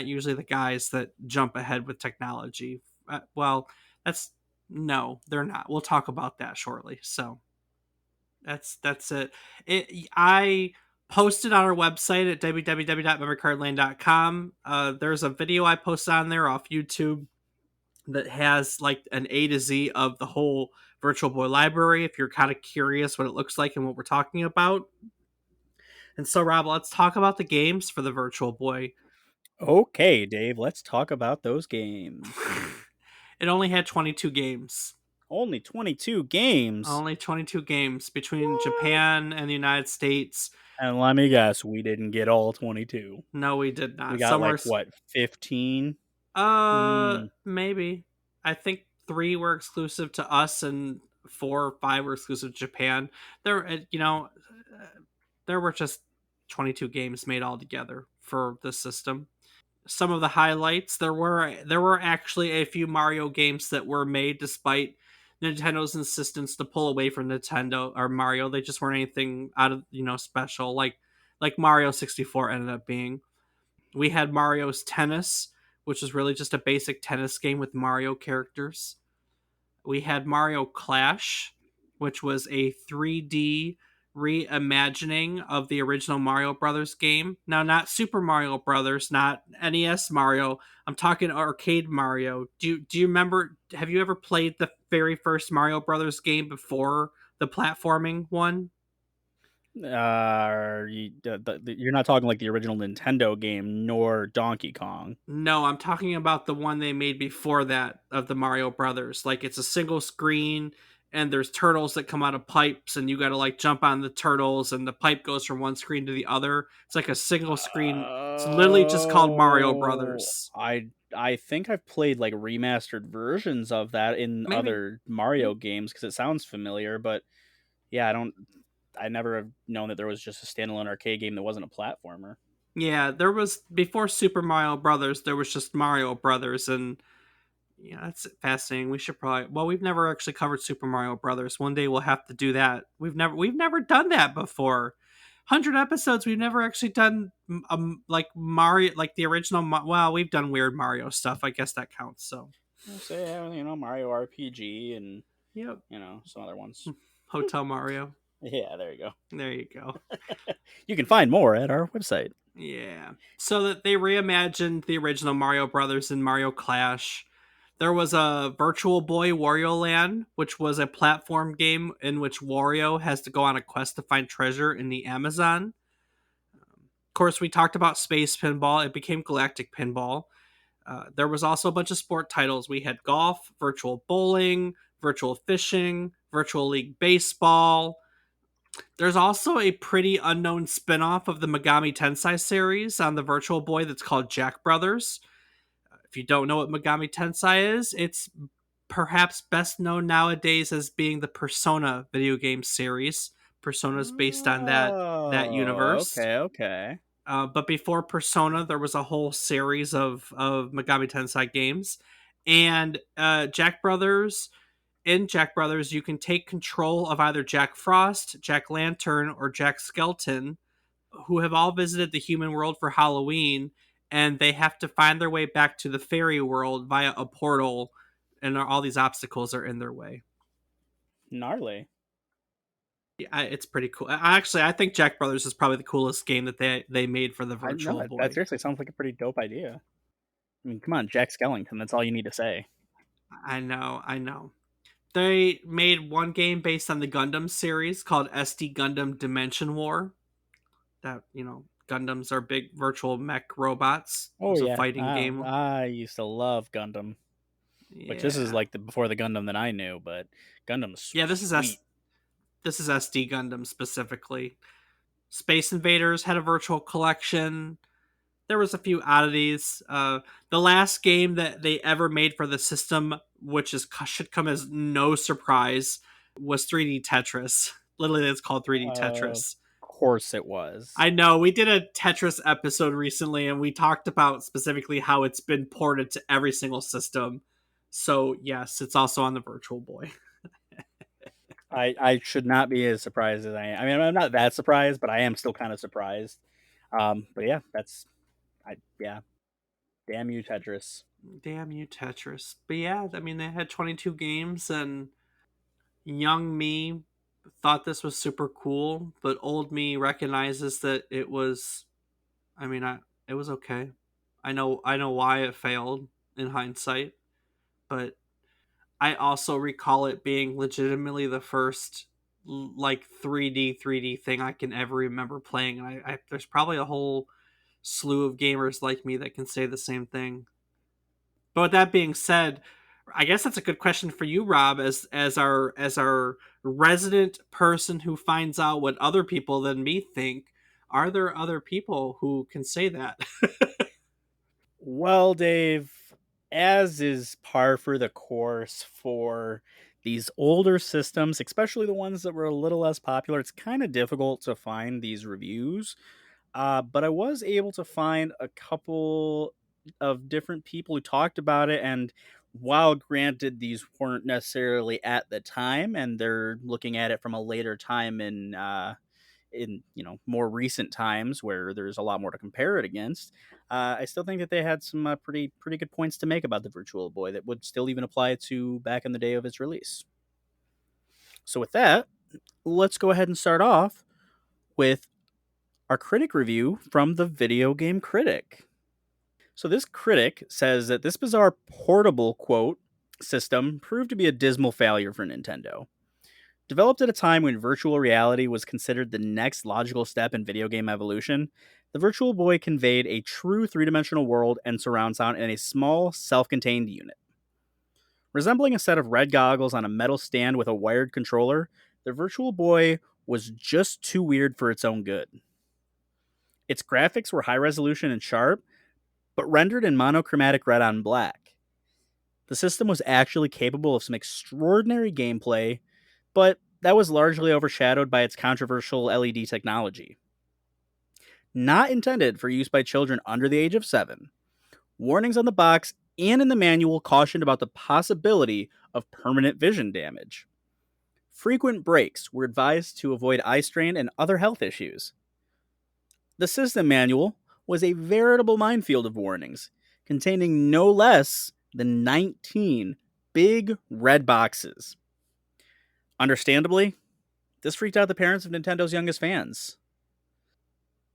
usually the guys that jump ahead with technology. Well, that's no, they're not. We'll talk about that shortly. So that's it. I posted on our website at www.memorycardlane.com. There's a video I posted on there off YouTube that has like an A to Z of the whole Virtual Boy library, if you're kind of curious what it looks like and what we're talking about. And so, Rob, let's talk about the games for the Virtual Boy.
Okay, Dave, let's talk about those games.
It only had 22 games.
Only 22 games.
Only 22 games between
What?
Japan and the United States.
And let me guess, we didn't get all 22.
No, we did
We
not.
got
Somewhere,
like what, 15? Hmm.
maybe. I think 3 were exclusive to us and 4 or 5 were exclusive to Japan. There, there were just 22 games made all together for the system. Some of the highlights, there were actually a few Mario games that were made despite Nintendo's insistence to pull away from Nintendo or Mario. They just weren't anything out of, special, like Mario 64 ended up being. We had Mario's Tennis, which was really just a basic tennis game with Mario characters. We had Mario Clash, which was a 3D reimagining of the original Mario Brothers game. Now, not Super Mario Brothers, not NES Mario. I'm talking arcade Mario. Do you remember? Have you ever played the very first Mario Brothers game before the platforming one?
You're not talking like the original Nintendo game, nor Donkey Kong.
No, I'm talking about the one they made before that of the Mario Brothers. Like it's a single screen and there's turtles that come out of pipes and you got to like jump on the turtles and the pipe goes from one screen to the other. It's like a single screen. It's literally just called Mario
Oh,
Brothers.
I think I've played like remastered versions of that in
Maybe.
other Mario games because it sounds familiar. But yeah, I never have known that there was just a standalone arcade game that wasn't a platformer.
Yeah, there was before Super Mario Brothers, there was just Mario Brothers and yeah, that's fascinating. We should probably. Well, we've never actually covered Super Mario Brothers. One day we'll have to do that. We've never done that before. 100 episodes. We've never actually done like Mario, like the original. Well, we've done weird Mario stuff. I guess that counts. So,
I'll say, Mario RPG and
yep.
some other ones.
Hotel Mario.
Yeah, there you go.
There you go.
You can find more at our website.
Yeah. So that they reimagined the original Mario Brothers in Mario Clash. There was a Virtual Boy Wario Land, which was a platform game in which Wario has to go on a quest to find treasure in the Amazon. Of course, we talked about Space Pinball. It became Galactic Pinball. There was also a bunch of sport titles. We had golf, virtual bowling, virtual fishing, virtual league baseball. There's also a pretty unknown spin-off of the Megami Tensei series on the Virtual Boy that's called Jack Brothers. If you don't know what Megami Tensei is, it's perhaps best known nowadays as being the Persona video game series. Persona is based on that
Oh,
universe.
okay.
But before Persona, there was a whole series of Megami Tensei games, and Jack Brothers. In Jack Brothers, you can take control of either Jack Frost, Jack Lantern, or Jack Skeleton, who have all visited the human world for Halloween, and they have to find their way back to the fairy world via a portal, and all these obstacles are in their way.
Gnarly.
Yeah, it's pretty cool. Actually, I think Jack Brothers is probably the coolest game that they made for the
I know
Virtual
that
Boy.
seriously sounds like a pretty dope idea. I mean, come on, Jack Skellington. That's all you need to say.
I know, I know. They made one game based on the Gundam series called SD Gundam Dimension War. That Gundams are big virtual mech robots. It
Oh
was a
yeah,
fighting game.
I used to love Gundam, which this is
Yeah,
like the before the Gundam that I knew, but Gundam's
yeah.
sweet.
This is SD Gundam specifically. Space Invaders had a virtual collection. There was a few oddities. The last game that they ever made for the system, which should come as no surprise, was 3D Tetris. Literally, it's called 3D
Of
Tetris.
course it was.
I know we did a Tetris episode recently, and we talked about specifically how it's been ported to every single system. So yes, it's also on the Virtual Boy.
I should not be as surprised as I am. I mean, I'm not that surprised, but I am still kind of surprised. But yeah, yeah. Damn you, Tetris.
Damn you, Tetris. But yeah, I mean, they had 22 games, and young me thought this was super cool, but old me recognizes that it was. I mean, it was okay. I know why it failed in hindsight, but I also recall it being legitimately the first like 3D thing I can ever remember playing. And there's probably a whole slew of gamers like me that can say the same thing. But with that being said, I guess that's a good question for you, Rob, as our resident person who finds out what other people than me think. Are there other people who can say that?
Well, Dave, as is par for the course for these older systems, especially the ones that were a little less popular, it's kind of difficult to find these reviews. But I was able to find a couple of different people who talked about it. And while granted, these weren't necessarily at the time, and they're looking at it from a later time in more recent times where there's a lot more to compare it against, I still think that they had some pretty good points to make about the Virtual Boy that would still even apply to back in the day of its release. So, with that, let's go ahead and start off with our critic review from the Video Game Critic. So, this critic says that this bizarre portable quote system proved to be a dismal failure for Nintendo. Developed at a time when virtual reality was considered the next logical step in video game evolution, the Virtual Boy conveyed a true three dimensional world and surround sound in a small, self contained unit. Resembling a set of red goggles on a metal stand with a wired controller, the Virtual Boy was just too weird for its own good. Its graphics were high resolution and sharp, but rendered in monochromatic red on black. The system was actually capable of some extraordinary gameplay, but that was largely overshadowed by its controversial LED technology. Not intended for use by children under the age of 7, warnings on the box and in the manual cautioned about the possibility of permanent vision damage. Frequent breaks were advised to avoid eye strain and other health issues. The system manual was a veritable minefield of warnings, containing no less than 19 big red boxes. Understandably, this freaked out the parents of Nintendo's youngest fans.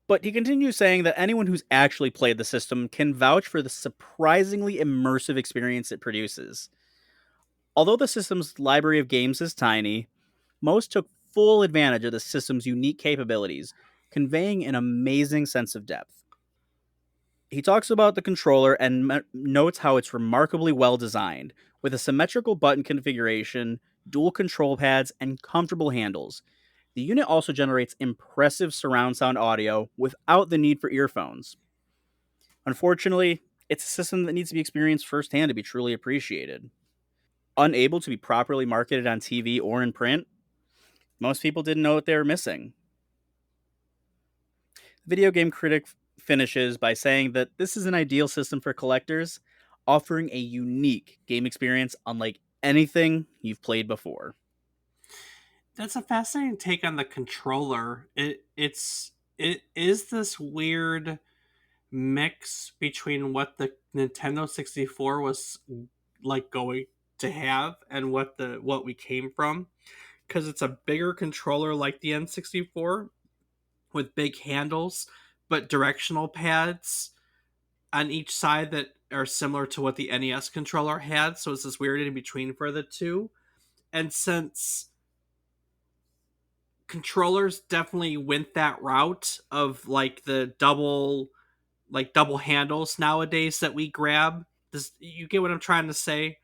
But he continues saying that anyone who's actually played the system can vouch for the surprisingly immersive experience it produces. Although the system's library of games is tiny, most took full advantage of the system's unique capabilities, conveying an amazing sense of depth. He talks about the controller and notes how it's remarkably well designed, with a symmetrical button configuration, dual control pads, and comfortable handles. The unit also generates impressive surround sound audio without the need for earphones. Unfortunately, it's a system that needs to be experienced firsthand to be truly appreciated. Unable to be properly marketed on TV or in print, most people didn't know what they were missing. The video game critic finishes by saying that this is an ideal system for collectors, offering a unique game experience unlike anything you've played before.
That's a fascinating take on the controller. It is this weird mix between what the Nintendo 64 was like going to have and what we came from, because it's a bigger controller like the N64 with big handles but directional pads on each side that are similar to what the NES controller had, so it's this weird in between for the two. And since controllers definitely went that route of like the double handles nowadays that we grab, this, you get what I'm trying to say?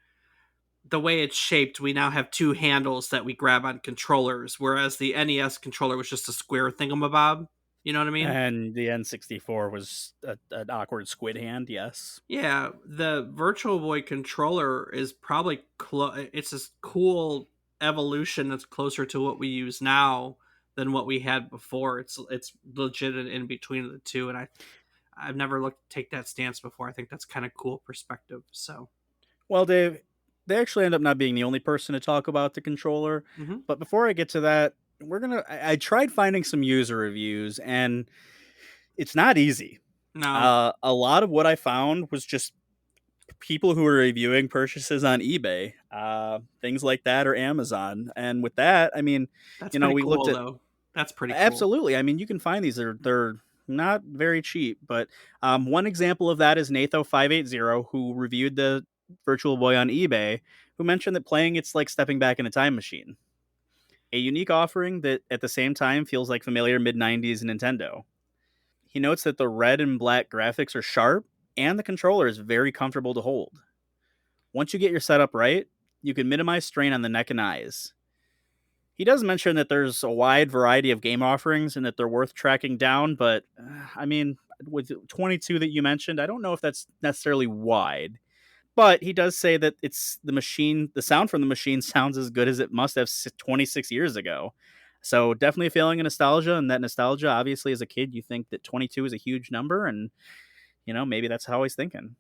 The way it's shaped, we now have two handles that we grab on controllers, whereas the NES controller was just a square thingamabob. You know what I mean?
And the N64 was an awkward squid hand, yes.
Yeah, the Virtual Boy controller is probably it's a cool evolution that's closer to what we use now than what we had before. It's legit in between the two, and I've never looked take that stance before. I think that's kind of cool perspective. So,
Well, Dave, they actually end up not being the only person to talk about the controller.
hmm
But before I get to that, I tried finding some user reviews, and it's not easy.
no,
A lot of what I found was just people who were reviewing purchases on eBay, things like that, or Amazon. And with that, I mean,
that's pretty
we looked
cool
at
though. That's pretty cool.
absolutely. I mean, you can find these. They're not very cheap, but one example of that is Natho580, who reviewed the Virtual Boy on eBay, who mentioned that playing it's like stepping back in a time machine. A unique offering that at the same time feels like familiar mid 90s Nintendo. He notes that the red and black graphics are sharp and the controller is very comfortable to hold. Once you get your setup right, you can minimize strain on the neck and eyes. He does mention that there's a wide variety of game offerings and that they're worth tracking down, but I mean, with 22 that you mentioned, I don't know if that's necessarily wide. But he does say that the sound from the machine sounds as good as it must have 26 years ago. So definitely a feeling of nostalgia, and that nostalgia, obviously, as a kid, you think that 22 is a huge number, and maybe that's how he's thinking.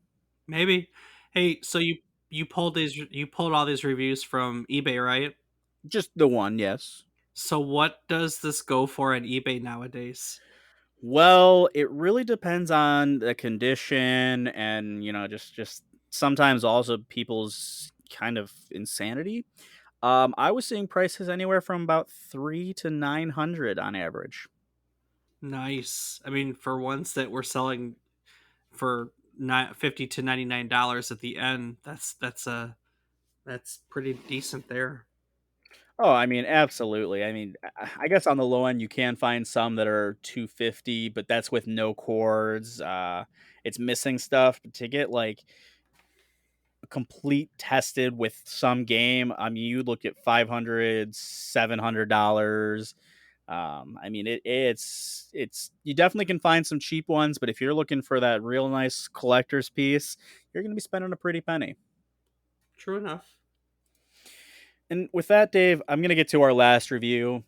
Maybe. Hey, so you pulled all these reviews from eBay, right?
Just the one, yes.
So what does this go for on eBay nowadays?
Well, it really depends on the condition and, just sometimes also people's kind of insanity. I was seeing prices anywhere from about 3 to 900 on average.
Nice. I mean, for ones that were selling for 50 to $99 at the end, that's pretty decent there.
Oh, I mean, absolutely. I mean, I guess on the low end you can find some that are 250, but that's with no cords. It's missing stuff. But to get like a complete tested with some game, I mean, you look at 500, $700. I mean, it's you definitely can find some cheap ones, but if you're looking for that real nice collector's piece, you're going to be spending a pretty penny.
True enough.
And with that, Dave, I'm going to get to our last review.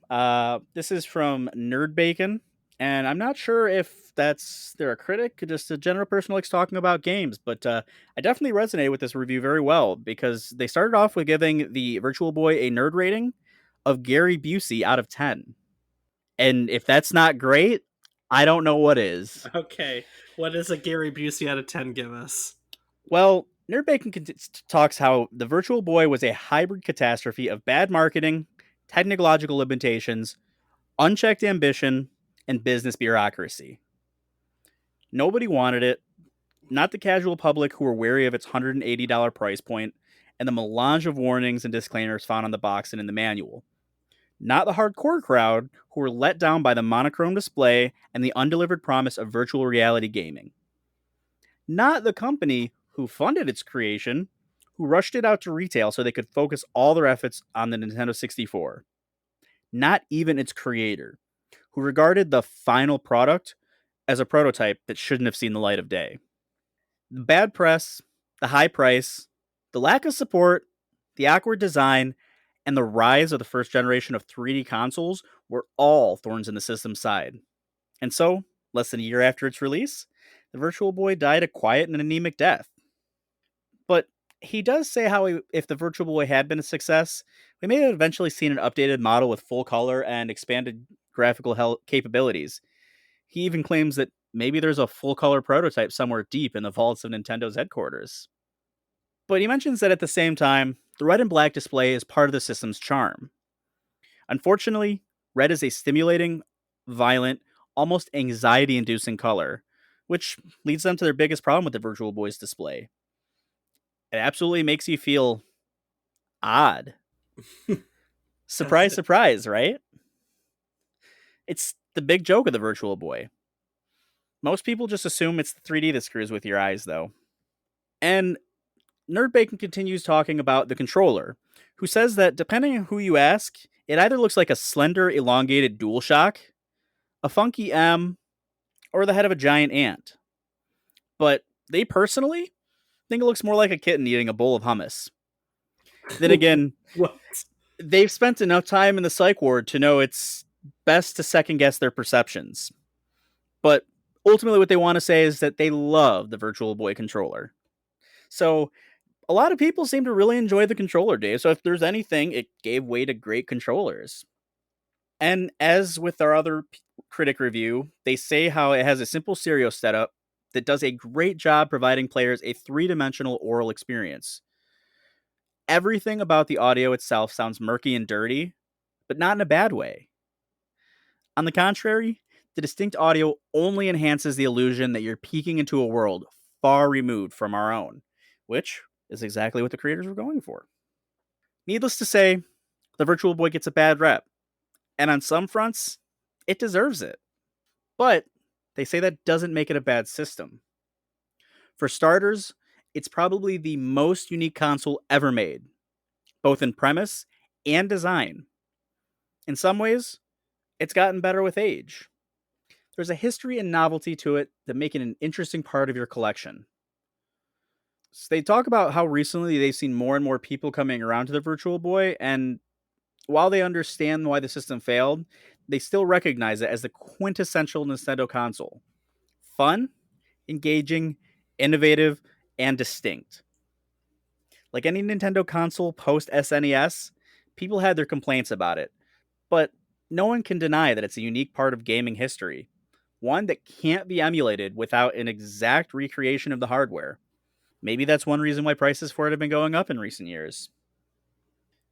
This is from Nerd Bacon, and I'm not sure if they're a critic or just a general person who likes talking about games, but I definitely resonated with this review very well because they started off with giving the Virtual Boy a nerd rating of Gary Busey out of 10. And if that's not great, I don't know what is.
Okay, what does a Gary Busey out of 10 give us?
Well, Nerd Bacon talks how the Virtual Boy was a hybrid catastrophe of bad marketing, technological limitations, unchecked ambition, and business bureaucracy. Nobody wanted it, not the casual public who were wary of its $180 price point and the melange of warnings and disclaimers found on the box and in the manual. Not the hardcore crowd who were let down by the monochrome display and the undelivered promise of virtual reality gaming. Not the company who funded its creation, who rushed it out to retail so they could focus all their efforts on the Nintendo 64. Not even its creator, who regarded the final product as a prototype that shouldn't have seen the light of day. The bad press, the high price, the lack of support, the awkward design, and the rise of the first generation of 3D consoles were all thorns in the system's side. And so, less than a year after its release, the Virtual Boy died a quiet and anemic death. But he does say how if the Virtual Boy had been a success, we may have eventually seen an updated model with full color and expanded graphical capabilities. He even claims that maybe there's a full color prototype somewhere deep in the vaults of Nintendo's headquarters. But he mentions that at the same time, the red and black display is part of the system's charm. Unfortunately, red is a stimulating, violent, almost anxiety inducing color, which leads them to their biggest problem with the Virtual Boy's display. It absolutely makes you feel odd.
That's
Surprise,
it.
surprise, right? It's the big joke of the Virtual Boy. Most people just assume it's the 3D that screws with your eyes, though. And Nerd Bacon continues talking about the controller, who says that depending on who you ask, it either looks like a slender, elongated DualShock, a funky M, or the head of a giant ant. But they personally think it looks more like a kitten eating a bowl of hummus. Then again,
What?
they've spent enough time in the psych ward to know it's best to second guess their perceptions. But ultimately, what they want to say is that they love the Virtual Boy controller. So a lot of people seem to really enjoy the controller, Dave. So if there's anything, it gave way to great controllers. And as with our other critic review, they say how it has a simple stereo setup that does a great job providing players a three-dimensional oral experience. Everything about the audio itself sounds murky and dirty, but not in a bad way. On the contrary, the distinct audio only enhances the illusion that you're peeking into a world far removed from our own, which is exactly what the creators were going for. Needless to say, the Virtual Boy gets a bad rep, and on some fronts, it deserves it. But they say that doesn't make it a bad system. For starters, it's probably the most unique console ever made, both in premise and design. In some ways, it's gotten better with age. There's a history and novelty to it that make it an interesting part of your collection. So they talk about how recently they've seen more and more people coming around to the Virtual Boy, and while they understand why the system failed, they still recognize it as the quintessential Nintendo console. Fun, engaging, innovative, and distinct. Like any Nintendo console post SNES, people had their complaints about it, but no one can deny that it's a unique part of gaming history, one that can't be emulated without an exact recreation of the hardware. Maybe that's one reason why prices for it have been going up in recent years.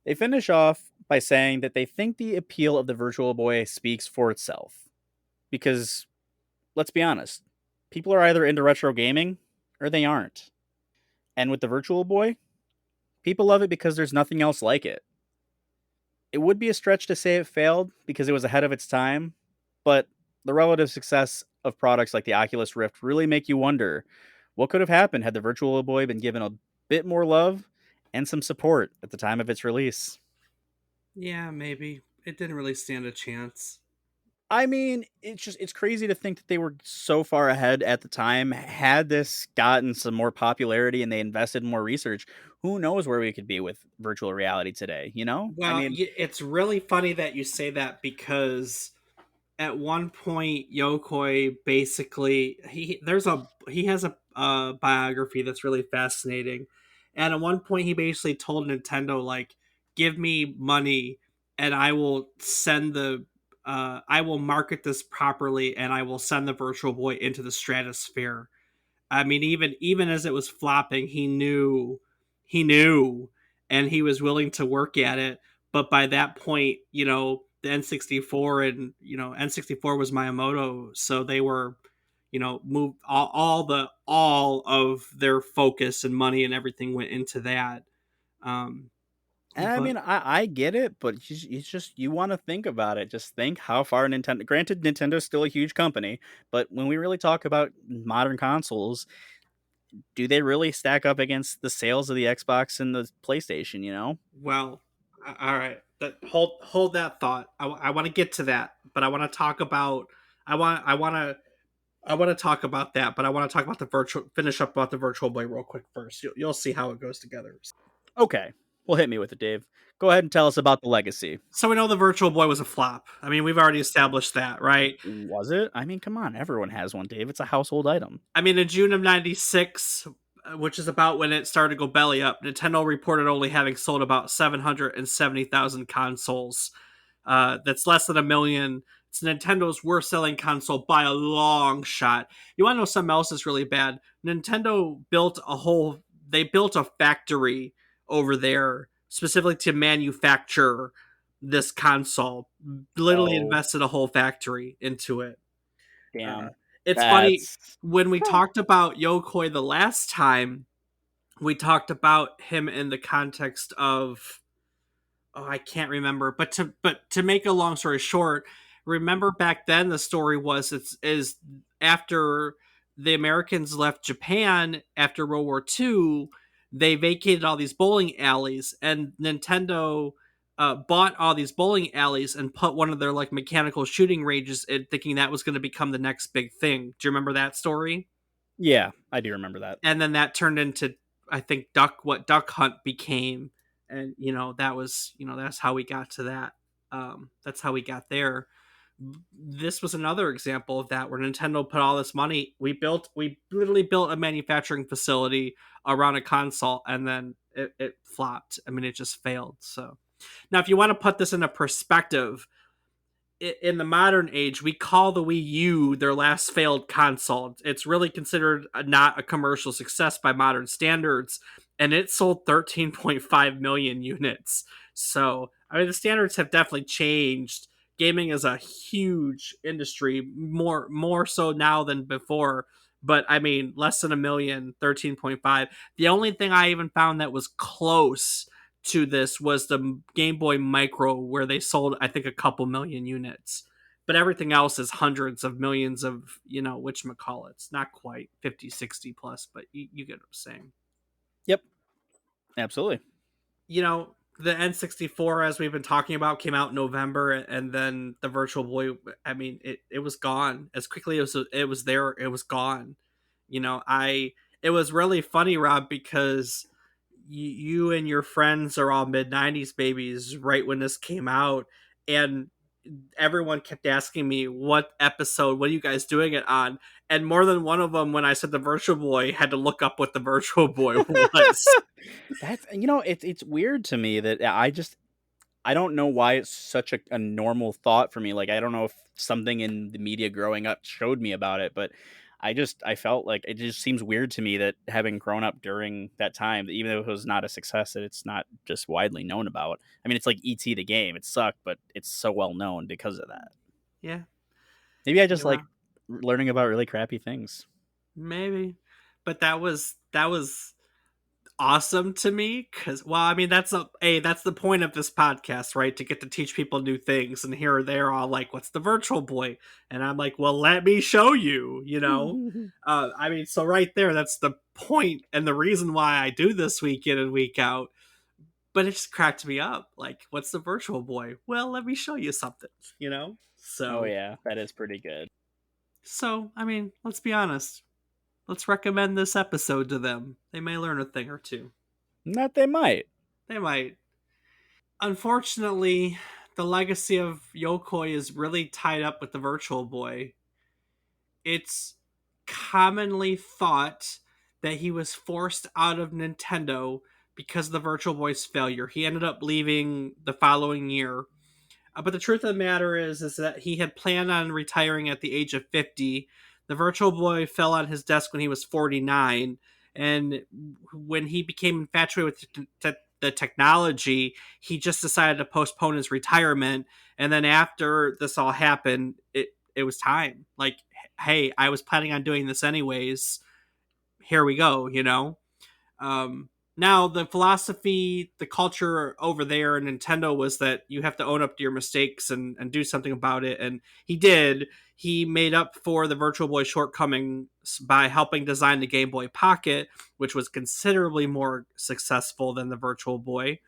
They finish off by saying that they think the appeal of the Virtual Boy speaks for itself. Because, let's be honest, people are either into retro gaming or they aren't. And with the Virtual Boy, people love it because there's nothing else like it. It would be a stretch to say it failed because it was ahead of its time, but the relative success of products like the Oculus Rift really make you wonder what could have happened had the Virtual Boy been given a bit more love and some support at the time of its release.
Yeah, maybe it didn't really stand a chance.
I mean, it's crazy to think that they were so far ahead at the time. Had this gotten some more popularity and they invested in more research, who knows where we could be with virtual reality today, you know? I
Well,
mean,
it's really funny that you say that because at one point Yokoi basically he has a biography that's really fascinating, and at one point he basically told Nintendo like, give me money and I will send the I will market this properly and I will send the Virtual Boy into the stratosphere. I mean, even as it was flopping, he knew, and he was willing to work at it. But by that point, the N64 and N64 was Miyamoto, so they were, moved all of their focus and money and everything went into that. Um,
and I
but
mean, I get it, but it's just you want to think about it. Just think how far Nintendo. Granted, Nintendo's still a huge company, but when we really talk about modern consoles, do they really stack up against the sales of the Xbox and the PlayStation? You know?
well, all right. Hold that thought. I want to get to that, but I want to talk about. I want to talk about that, but I want to talk about the virtual. Finish up about the Virtual Boy real quick first. You'll see how it goes together.
Okay, well, hit me with it, Dave. Go ahead and tell us about the legacy.
So we know the Virtual Boy was a flop. I mean, we've already established that, right?
Was it? I mean, come on, everyone has one, Dave. It's a household item.
I mean, in June of '96, which is about when it started to go belly up, Nintendo reported only having sold about 770,000 consoles. That's less than a million. It's Nintendo's worst selling console by a long shot. You want to know something else that's really bad? Nintendo built they built a factory over there specifically to manufacture this console. Literally
Oh,
invested a whole factory into it. Uh,
damn.
it's funny
That's
when we talked about Yokoi the last time, we talked about him in the context of, oh, I can't remember. But to make a long story short, remember back then the story was it's is after the Americans left Japan after World War II, they vacated all these bowling alleys, and Nintendo bought all these bowling alleys and put one of their like mechanical shooting ranges in, thinking that was going to become the next big thing. Do you remember that story?
yeah, I do remember that.
And then that turned into, I think, Duck Hunt became, and that's how we got to that. That's how we got there. This was another example of that where Nintendo put all this money. We literally built a manufacturing facility around a console, and then it flopped. I mean, it just failed. So now, if you want to put this into perspective, in the modern age, we call the Wii U their last failed console. It's really considered not a commercial success by modern standards, and it sold 13.5 million units. So, I mean, the standards have definitely changed. Gaming is a huge industry, more so now than before. But I mean, less than a million, 13.5. The only thing I even found that was close to this was the Game Boy Micro, where they sold, I think, a couple million units. But everything else is hundreds of millions of, whatchamacallits. Not quite 50, 60 plus, but you get what I'm saying.
Yep, absolutely.
The N64, as we've been talking about, came out in November, and then the Virtual Boy, I mean, it was gone. As quickly as it was there, it was gone. It was really funny, Rob, because you and your friends are all mid 90s babies right when this came out, and everyone kept asking me what are you guys doing it on, and more than one of them, when I said the Virtual Boy, had to look up what the Virtual Boy was.
That's it's weird to me that I don't know why it's such a normal thought for me. Like I don't know if something in the media growing up showed me about it, but I felt like it just seems weird to me that having grown up during that time, that even though it was not a success, that it's not just widely known about. I mean, it's like ET the game. It sucked, but it's so well known because of that.
Yeah,
Maybe I just
yeah,
like learning about really crappy things.
maybe. But that was awesome to me because, well, I mean, that's the point of this podcast, right? To get to teach people new things. And here they're all like, what's the Virtual Boy? And I'm like, well, let me show you, I mean, so right there, that's the point and the reason why I do this week in and week out. But it just cracked me up, like, what's the Virtual Boy? Well, let me show you something,
Oh
so
yeah, that is pretty good.
I mean, let's be honest. Let's recommend this episode to them. They may learn a thing or two.
Not they might.
They might. Unfortunately, the legacy of Yokoi is really tied up with the Virtual Boy. It's commonly thought that he was forced out of Nintendo because of the Virtual Boy's failure. He ended up leaving the following year. But the truth of the matter is that he had planned on retiring at the age of 50. The Virtual Boy fell on his desk when he was 49, and when he became infatuated with the technology, he just decided to postpone his retirement. And then after this all happened, it was time. Like, hey, I was planning on doing this anyways. Here we go. Now, the philosophy, the culture over there in Nintendo was that you have to own up to your mistakes and do something about it. And he did. He made up for the Virtual Boy shortcomings by helping design the Game Boy Pocket, which was considerably more successful than the Virtual Boy.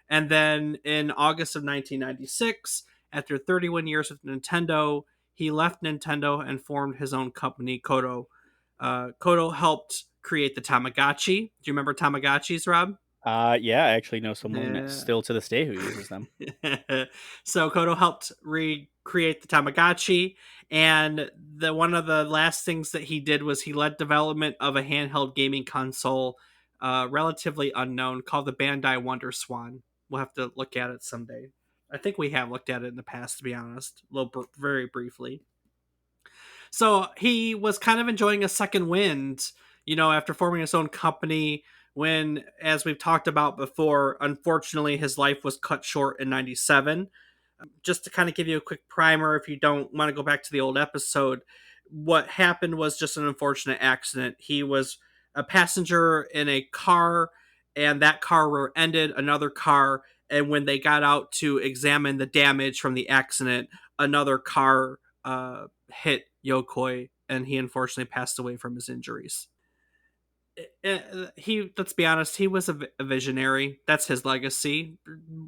And then in August of 1996, after 31 years with Nintendo, he left Nintendo and formed his own company, Koto. Koto helped create the Tamagotchi. Do you remember Tamagotchis, Rob?
Yeah, I actually know someone that
Yeah.
still to this day who uses them.
So Koto helped recreate the Tamagotchi, and the one of the last things that he did was he led development of a handheld gaming console, relatively unknown, called the Bandai Wonder Swan. We'll have to look at it someday. I think we have looked at it in the past, to be honest, very briefly. So he was kind of enjoying a second wind, after forming his own company. When, as we've talked about before, unfortunately, his life was cut short in 97. Just to kind of give you a quick primer, if you don't want to go back to the old episode, what happened was just an unfortunate accident. He was a passenger in a car, and that car rear-ended another car. And when they got out to examine the damage from the accident, another car hit Yokoi, and he unfortunately passed away from his injuries. Let's be honest, he was a visionary. That's his legacy.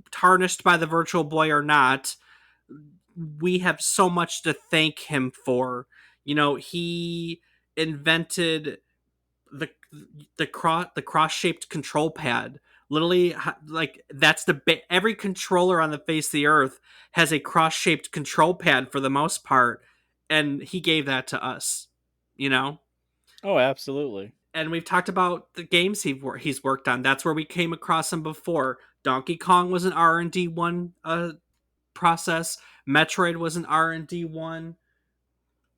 Tarnished by the Virtual Boy or not, we have so much to thank him for. He invented the cross shaped control pad. Literally, like, that's every controller on the face of the earth has a cross shaped control pad for the most part, and he gave that to us. You know,
Oh, absolutely.
and we've talked about the games he's worked on. That's where we came across him before. Donkey Kong was an R&D one process. Metroid was an R&D one.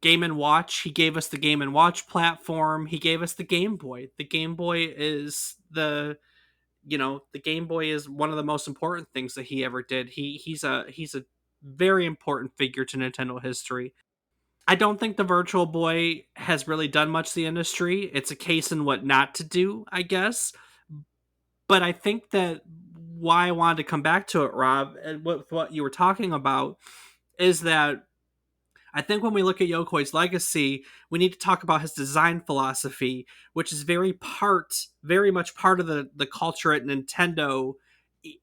Game and Watch. He gave us the Game and Watch platform. He gave us the Game Boy. The Game Boy is the Game Boy is one of the most important things that he ever did. He's a very important figure to Nintendo history. I don't think the Virtual Boy has really done much to the industry. It's a case in what not to do, I guess. But I think that why I wanted to come back to it, Rob, and what you were talking about, is that I think when we look at Yokoi's legacy, we need to talk about his design philosophy, which is very much part of the culture at Nintendo.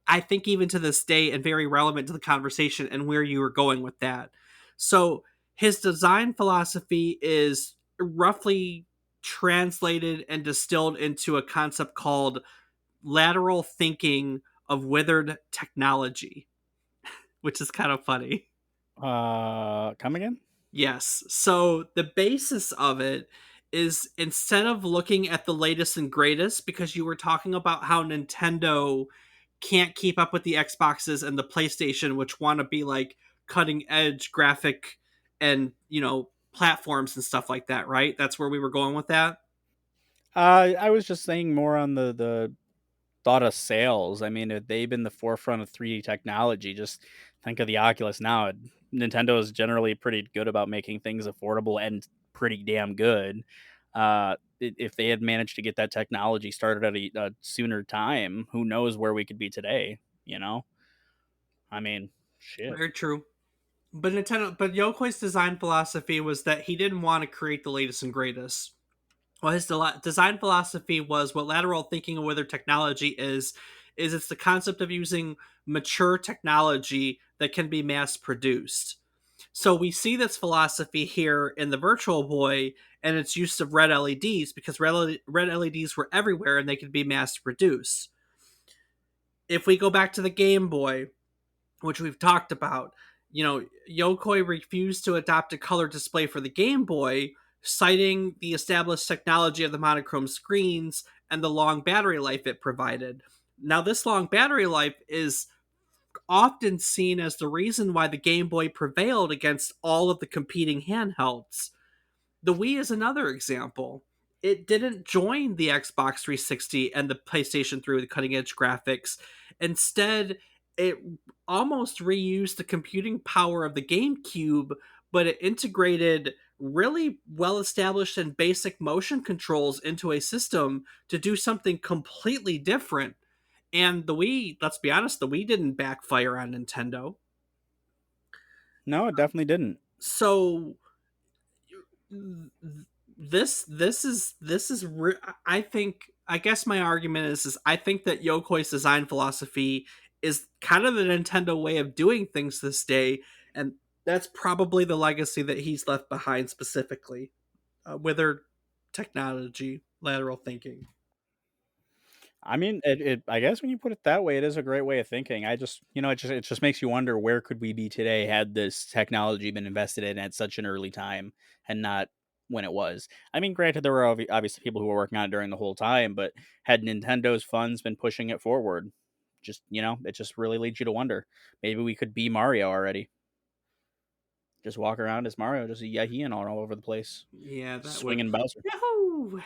I think even to this day, and very relevant to the conversation and where you were going with that. So his design philosophy is roughly translated and distilled into a concept called lateral thinking of withered technology, which is kind of funny.
Come again?
Yes. So the basis of it is, instead of looking at the latest and greatest, because you were talking about how Nintendo can't keep up with the Xboxes and the PlayStation, which want to be like cutting edge graphic and, platforms and stuff like that, right? That's where we were going with that.
I was just saying more on the thought of sales. I mean, if they've been the forefront of 3D technology. Just think of the Oculus now. Nintendo is generally pretty good about making things affordable and pretty damn good. If they had managed to get that technology started at a sooner time, who knows where we could be today? You know, I mean, shit.
Very true. But Yokoi's design philosophy was that he didn't want to create the latest and greatest. Well, his design philosophy was what lateral thinking with their technology is it's the concept of using mature technology that can be mass produced. So we see this philosophy here in the Virtual Boy and its use of red LEDs because red LEDs were everywhere and they could be mass produced. If we go back to the Game Boy, which we've talked about, Yokoi refused to adopt a color display for the Game Boy, citing the established technology of the monochrome screens and the long battery life it provided. Now, this long battery life is often seen as the reason why the Game Boy prevailed against all of the competing handhelds. The Wii is another example. It didn't join the Xbox 360 and the PlayStation 3 with cutting edge graphics. Instead, it almost reused the computing power of the GameCube, but it integrated really well established and basic motion controls into a system to do something completely different. And the Wii, let's be honest, the Wii didn't backfire on Nintendo.
No, it definitely didn't.
So I think, I guess my argument is I think that Yokoi's design philosophy is kind of the Nintendo way of doing things this day, and that's probably the legacy that he's left behind specifically with their technology, lateral thinking.
I mean, I guess when you put it that way, it is a great way of thinking. I just, it just makes you wonder where could we be today had this technology been invested in at such an early time and not when it was. I mean, granted, there were obviously people who were working on it during the whole time, but had Nintendo's funds been pushing it forward, just it just really leads you to wonder. Maybe we could be Mario already. Just walk around as Mario, just yahiing all over the place,
Yeah, that would.
swinging Bowser.
Yahoo!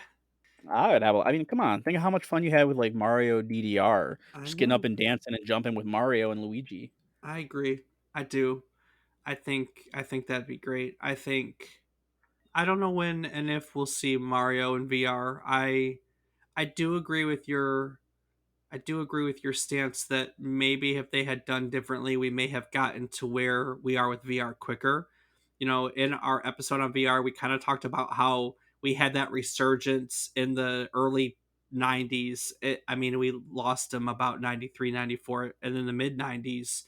I would have. I mean, come on. Think of how much fun you had with like Mario DDR,
I
just getting up
know.
and dancing and jumping with Mario and Luigi.
I agree. I do. I think that'd be great. I don't know when and if we'll see Mario in VR. I do agree with your I do agree with your stance that maybe if they had done differently, we may have gotten to where we are with VR quicker. In our episode on VR, we kind of talked about how we had that resurgence in the early 90s. I mean, we lost them about 93, 94, and in the mid 90s,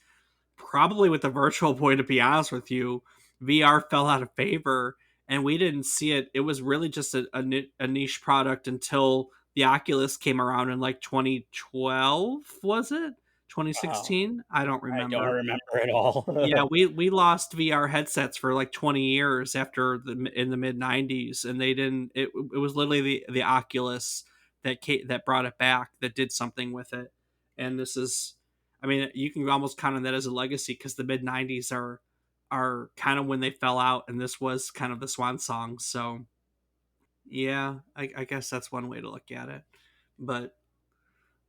probably with the Virtual Boy, to be honest with you, VR fell out of favor and we didn't see it. It was really just a niche product until the Oculus came around in like 2012, was it?
Oh,
2016? I don't
I don't
remember.
remember at all.
Yeah, we lost VR headsets for like 20 years after in the mid 90s and they didn't it was literally the Oculus that brought it back, that did something with it. And this is, I mean, you can almost count on that as a legacy because the mid 90s are kind of when they fell out and this was kind of the swan song. So, yeah, I guess that's one way to look at it. But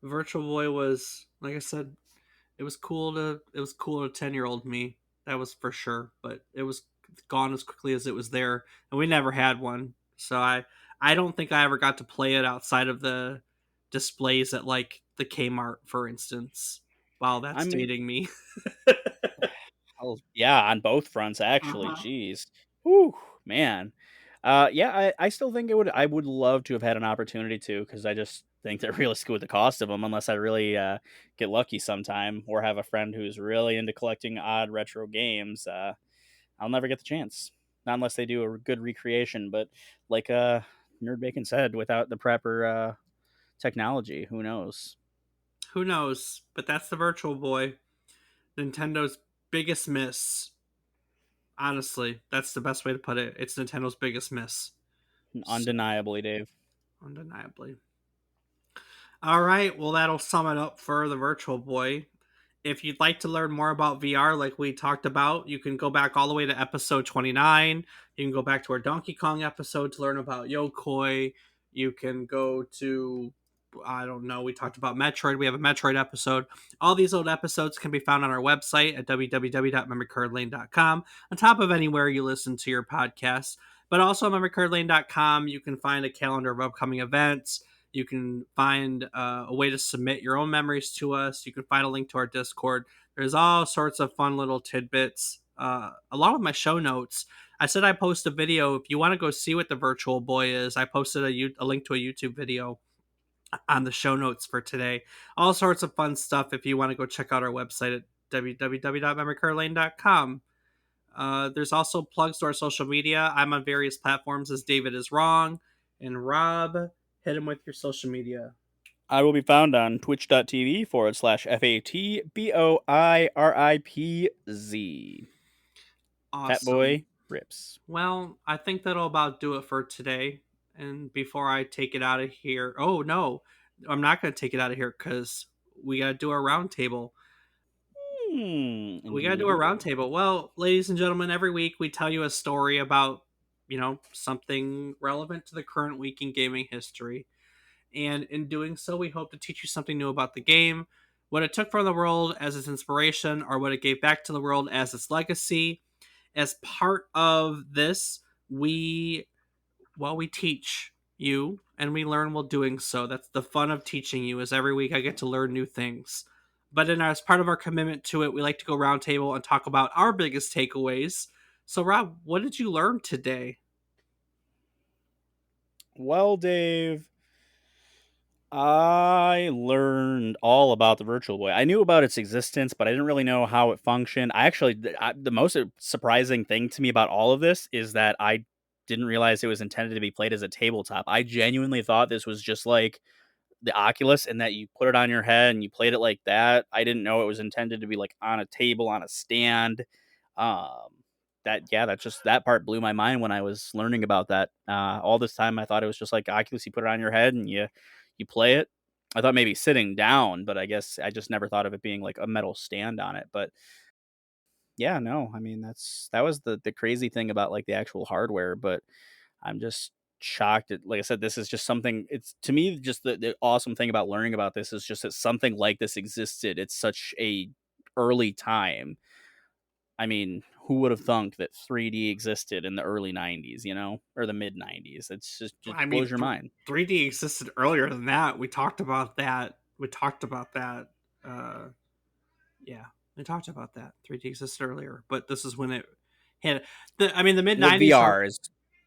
Virtual Boy was, like I said, it was cool to 10-year-old me. That was for sure, but it was gone as quickly as it was there, and we never had one. So I don't think I ever got to play it outside of the displays at like the Kmart, for instance. Wow,
I
that's
mean,
dating me.
yeah, on both fronts actually.
Uh-huh.
Jeez, whew, man. Yeah, I still think it would. I would love to have had an opportunity to, because I just think they're realistic with the cost of them. Unless I really get lucky sometime, or have a friend who's really into collecting odd retro games. I'll never get the chance. Not unless they do a good recreation. But like Nerd Bacon said, without the proper technology, who knows?
Who knows? But that's the Virtual Boy, Nintendo's biggest miss. Honestly, that's the best way to put it. It's Nintendo's biggest miss. So,
Undeniably, Dave.
undeniably. All right, well, that'll sum it up for the Virtual Boy. if you'd like to learn more about VR, like we talked about, you can go back all the way to episode 29. You can go back to our Donkey Kong episode to learn about Yokoi. You can go to, I don't know, we talked about Metroid. We have a Metroid episode. All these old episodes can be found on our website at www.memorycardlane.com, on top of anywhere you listen to your podcasts. But also on memorycardlane.com, you can find a calendar of upcoming events. You can find a way to submit your own memories to us. You can find a link to our Discord. There's all sorts of fun little tidbits, along with my show notes. I said I post a video. If you want to go see what the Virtual Boy is, I posted a link to a YouTube video on the show notes for today. All sorts of fun stuff if you want to go check out our website at www.memorycardlane.com. There's also plugs to our social media. I'm on various platforms as David is Wrong. And Rob, hit him with your social media.
I will be found on twitch.tv/FATBOIRIPZ. Fat
Awesome.
Boy Rips.
Well, I think that'll about do it for today. And before I take it out of here, oh no, I'm not going to take it out of here because we got to do our roundtable. We got to
Indeed
do a
we do.
roundtable. Well, ladies and gentlemen, every week we tell you a story about, something relevant to the current week in gaming history. And in doing so, we hope to teach you something new about the game, what it took from the world as its inspiration, or what it gave back to the world as its legacy. As part of this, we teach you and we learn while doing so. That's the fun of teaching you, is every week I get to learn new things. But as part of our commitment to it, we like to go roundtable and talk about our biggest takeaways. So Rob, what did you learn today?
Well, Dave, I learned all about the Virtual Boy. I knew about its existence, but I didn't really know how it functioned. The most surprising thing to me about all of this is that I didn't realize it was intended to be played as a tabletop. I genuinely thought this was just like the Oculus and that you put it on your head and you played it like that. I didn't know it was intended to be like on a table, on a stand. Um, that part blew my mind when I was learning about that. All this time I thought it was just like Oculus. You put it on your head and you play it. I thought maybe sitting down, but I guess I just never thought of it being like a metal stand on it. But yeah, no, I mean that was the crazy thing about like the actual hardware. But I'm just shocked at, like I said, this is just something. It's to me just the awesome thing about learning about this is just that something like this existed. It's such a early time. I mean, who would have thunk that 3D existed in the early 90s, or the mid 90s? It's just
I mean,
blows your mind.
3D existed earlier than that. We talked about that. Uh, yeah, we talked about that. 3D existed earlier, but this is when it hit. The mid
Well,
'90s are.
VR is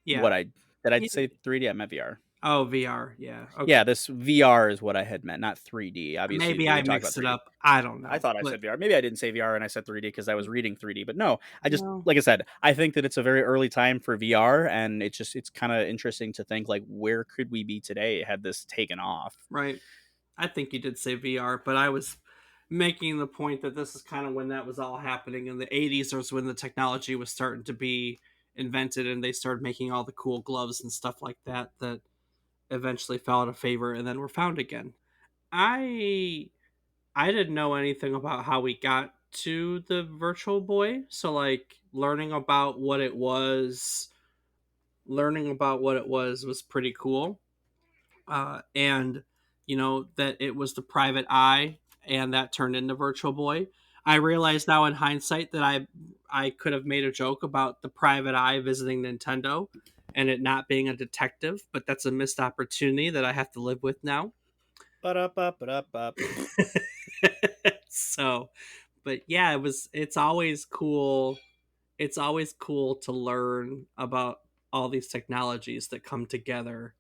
Yeah.
what I did. I
Yeah.
say 3D. I meant VR.
Oh, VR. Yeah. Okay.
Yeah, this VR is what I had meant, not 3D. Obviously,
Maybe
we
I
didn't talk about
mixed it
3D.
up. I don't
I
know,
thought I
but
said VR. Maybe I didn't say VR and I said 3D because I was reading 3D. But no, I just
no.
like I said, I think that it's a very early time for VR, and it's kind of interesting to think like where could we be today had this taken off.
Right. I think you did say VR, but I was making the point that this is kind of when that was all happening. In the '80s was when the technology was starting to be invented, and they started making all the cool gloves and stuff like that that eventually fell out of favor and then were found again. I I didn't know anything about how we got to the Virtual Boy, so like learning about what it was pretty cool. And that it was the private eye, and that turned into Virtual Boy. I realize now in hindsight that I could have made a joke about the private eye visiting Nintendo and it not being a detective, but that's a missed opportunity that I have to live with now.
Ba-da-ba-ba-da-ba.
So, but yeah, it's always cool. It's always cool to learn about all these technologies that come together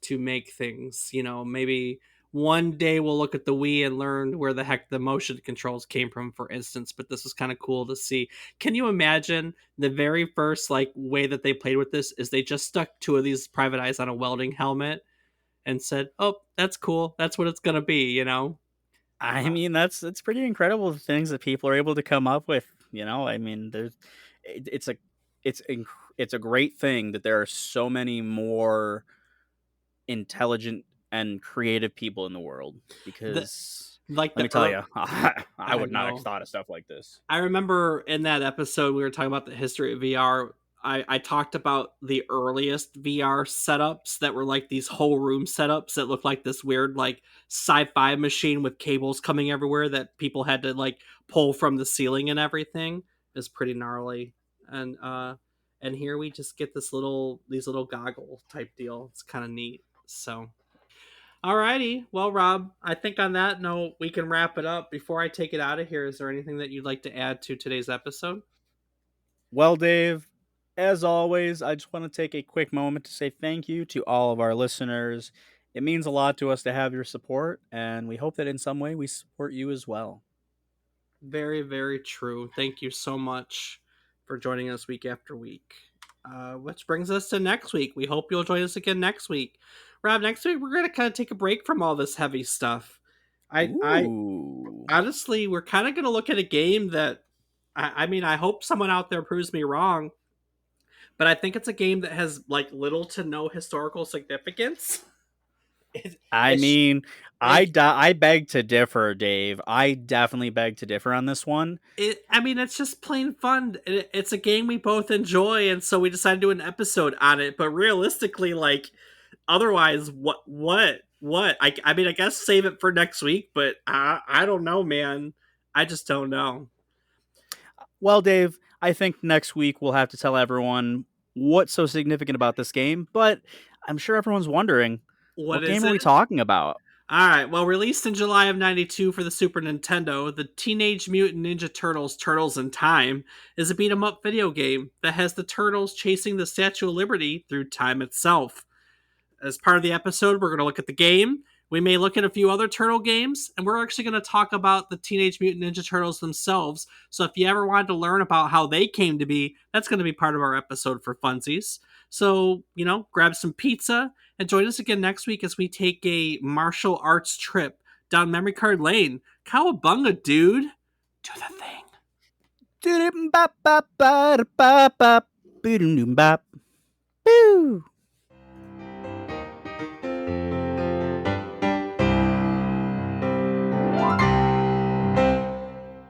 to make things. Maybe one day we'll look at the Wii and learn where the heck the motion controls came from, for instance. But this is kind of cool to see. Can you imagine the very first like way that they played with this is they just stuck two of these private eyes on a welding helmet and said, "Oh, that's cool. That's what it's gonna be."
I mean, that's pretty incredible the things that people are able to come up with. I mean, it's a it's inc- it's a great thing that there are so many more intelligent and creative people in the world
The
because.
Like
Let
the
me tell you, I
I
would not have
know.
thought of stuff like this.
I remember in that episode we were talking about the history of VR. I talked about the earliest VR setups that were like these whole room setups that looked like this weird like sci-fi machine with cables coming everywhere that people had to like pull from the ceiling and everything. It's pretty gnarly. And here we just get these little goggle type deal. It's kind of neat. So alrighty. Well, Rob, I think on that note, we can wrap it up. Before I take it out of here, is there anything that you'd like to add to today's episode?
Well, Dave, as always, I just want to take a quick moment to say thank you to all of our listeners. It means a lot to us to have your support, and we hope that in some way we support you as well.
Very, very true. Thank you so much for joining us week after week. Which brings us to next week. We hope you'll join us again next week. Rob, next week we're going to kind of take a break from all this heavy stuff. I
Ooh.
honestly, we're kind of going to look at a game that, I mean, I hope someone out there proves me wrong, but I think it's a game that has like little to no historical significance. It,
I
it's
mean,
it,
I beg to differ, Dave. I definitely beg to differ on this one.
I mean, it's just plain fun. It's a game we both enjoy, and so we decided to do an episode on it. But realistically, like, otherwise, what? I mean, I guess save it for next week. But I don't know, man. I just don't know.
Well, Dave, I think next week we'll have to tell everyone what's so significant about this game, but I'm sure everyone's wondering,
What
what
is
game are
it?
we talking about?
All right. Well, released in July of '92 for the Super Nintendo, the Teenage Mutant Ninja Turtles: Turtles in Time is a beat 'em up video game that has the turtles chasing the Statue of Liberty through time itself. As part of the episode, we're going to look at the game. We may look at a few other turtle games, and we're actually going to talk about the Teenage Mutant Ninja Turtles themselves. So if you ever wanted to learn about how they came to be, that's going to be part of our episode for funsies. So, grab some pizza and join us again next week as we take a martial arts trip down memory card lane. Cowabunga, dude. Do the thing.
Bop, bop, bop, bop, bop, boom, bop. Boo!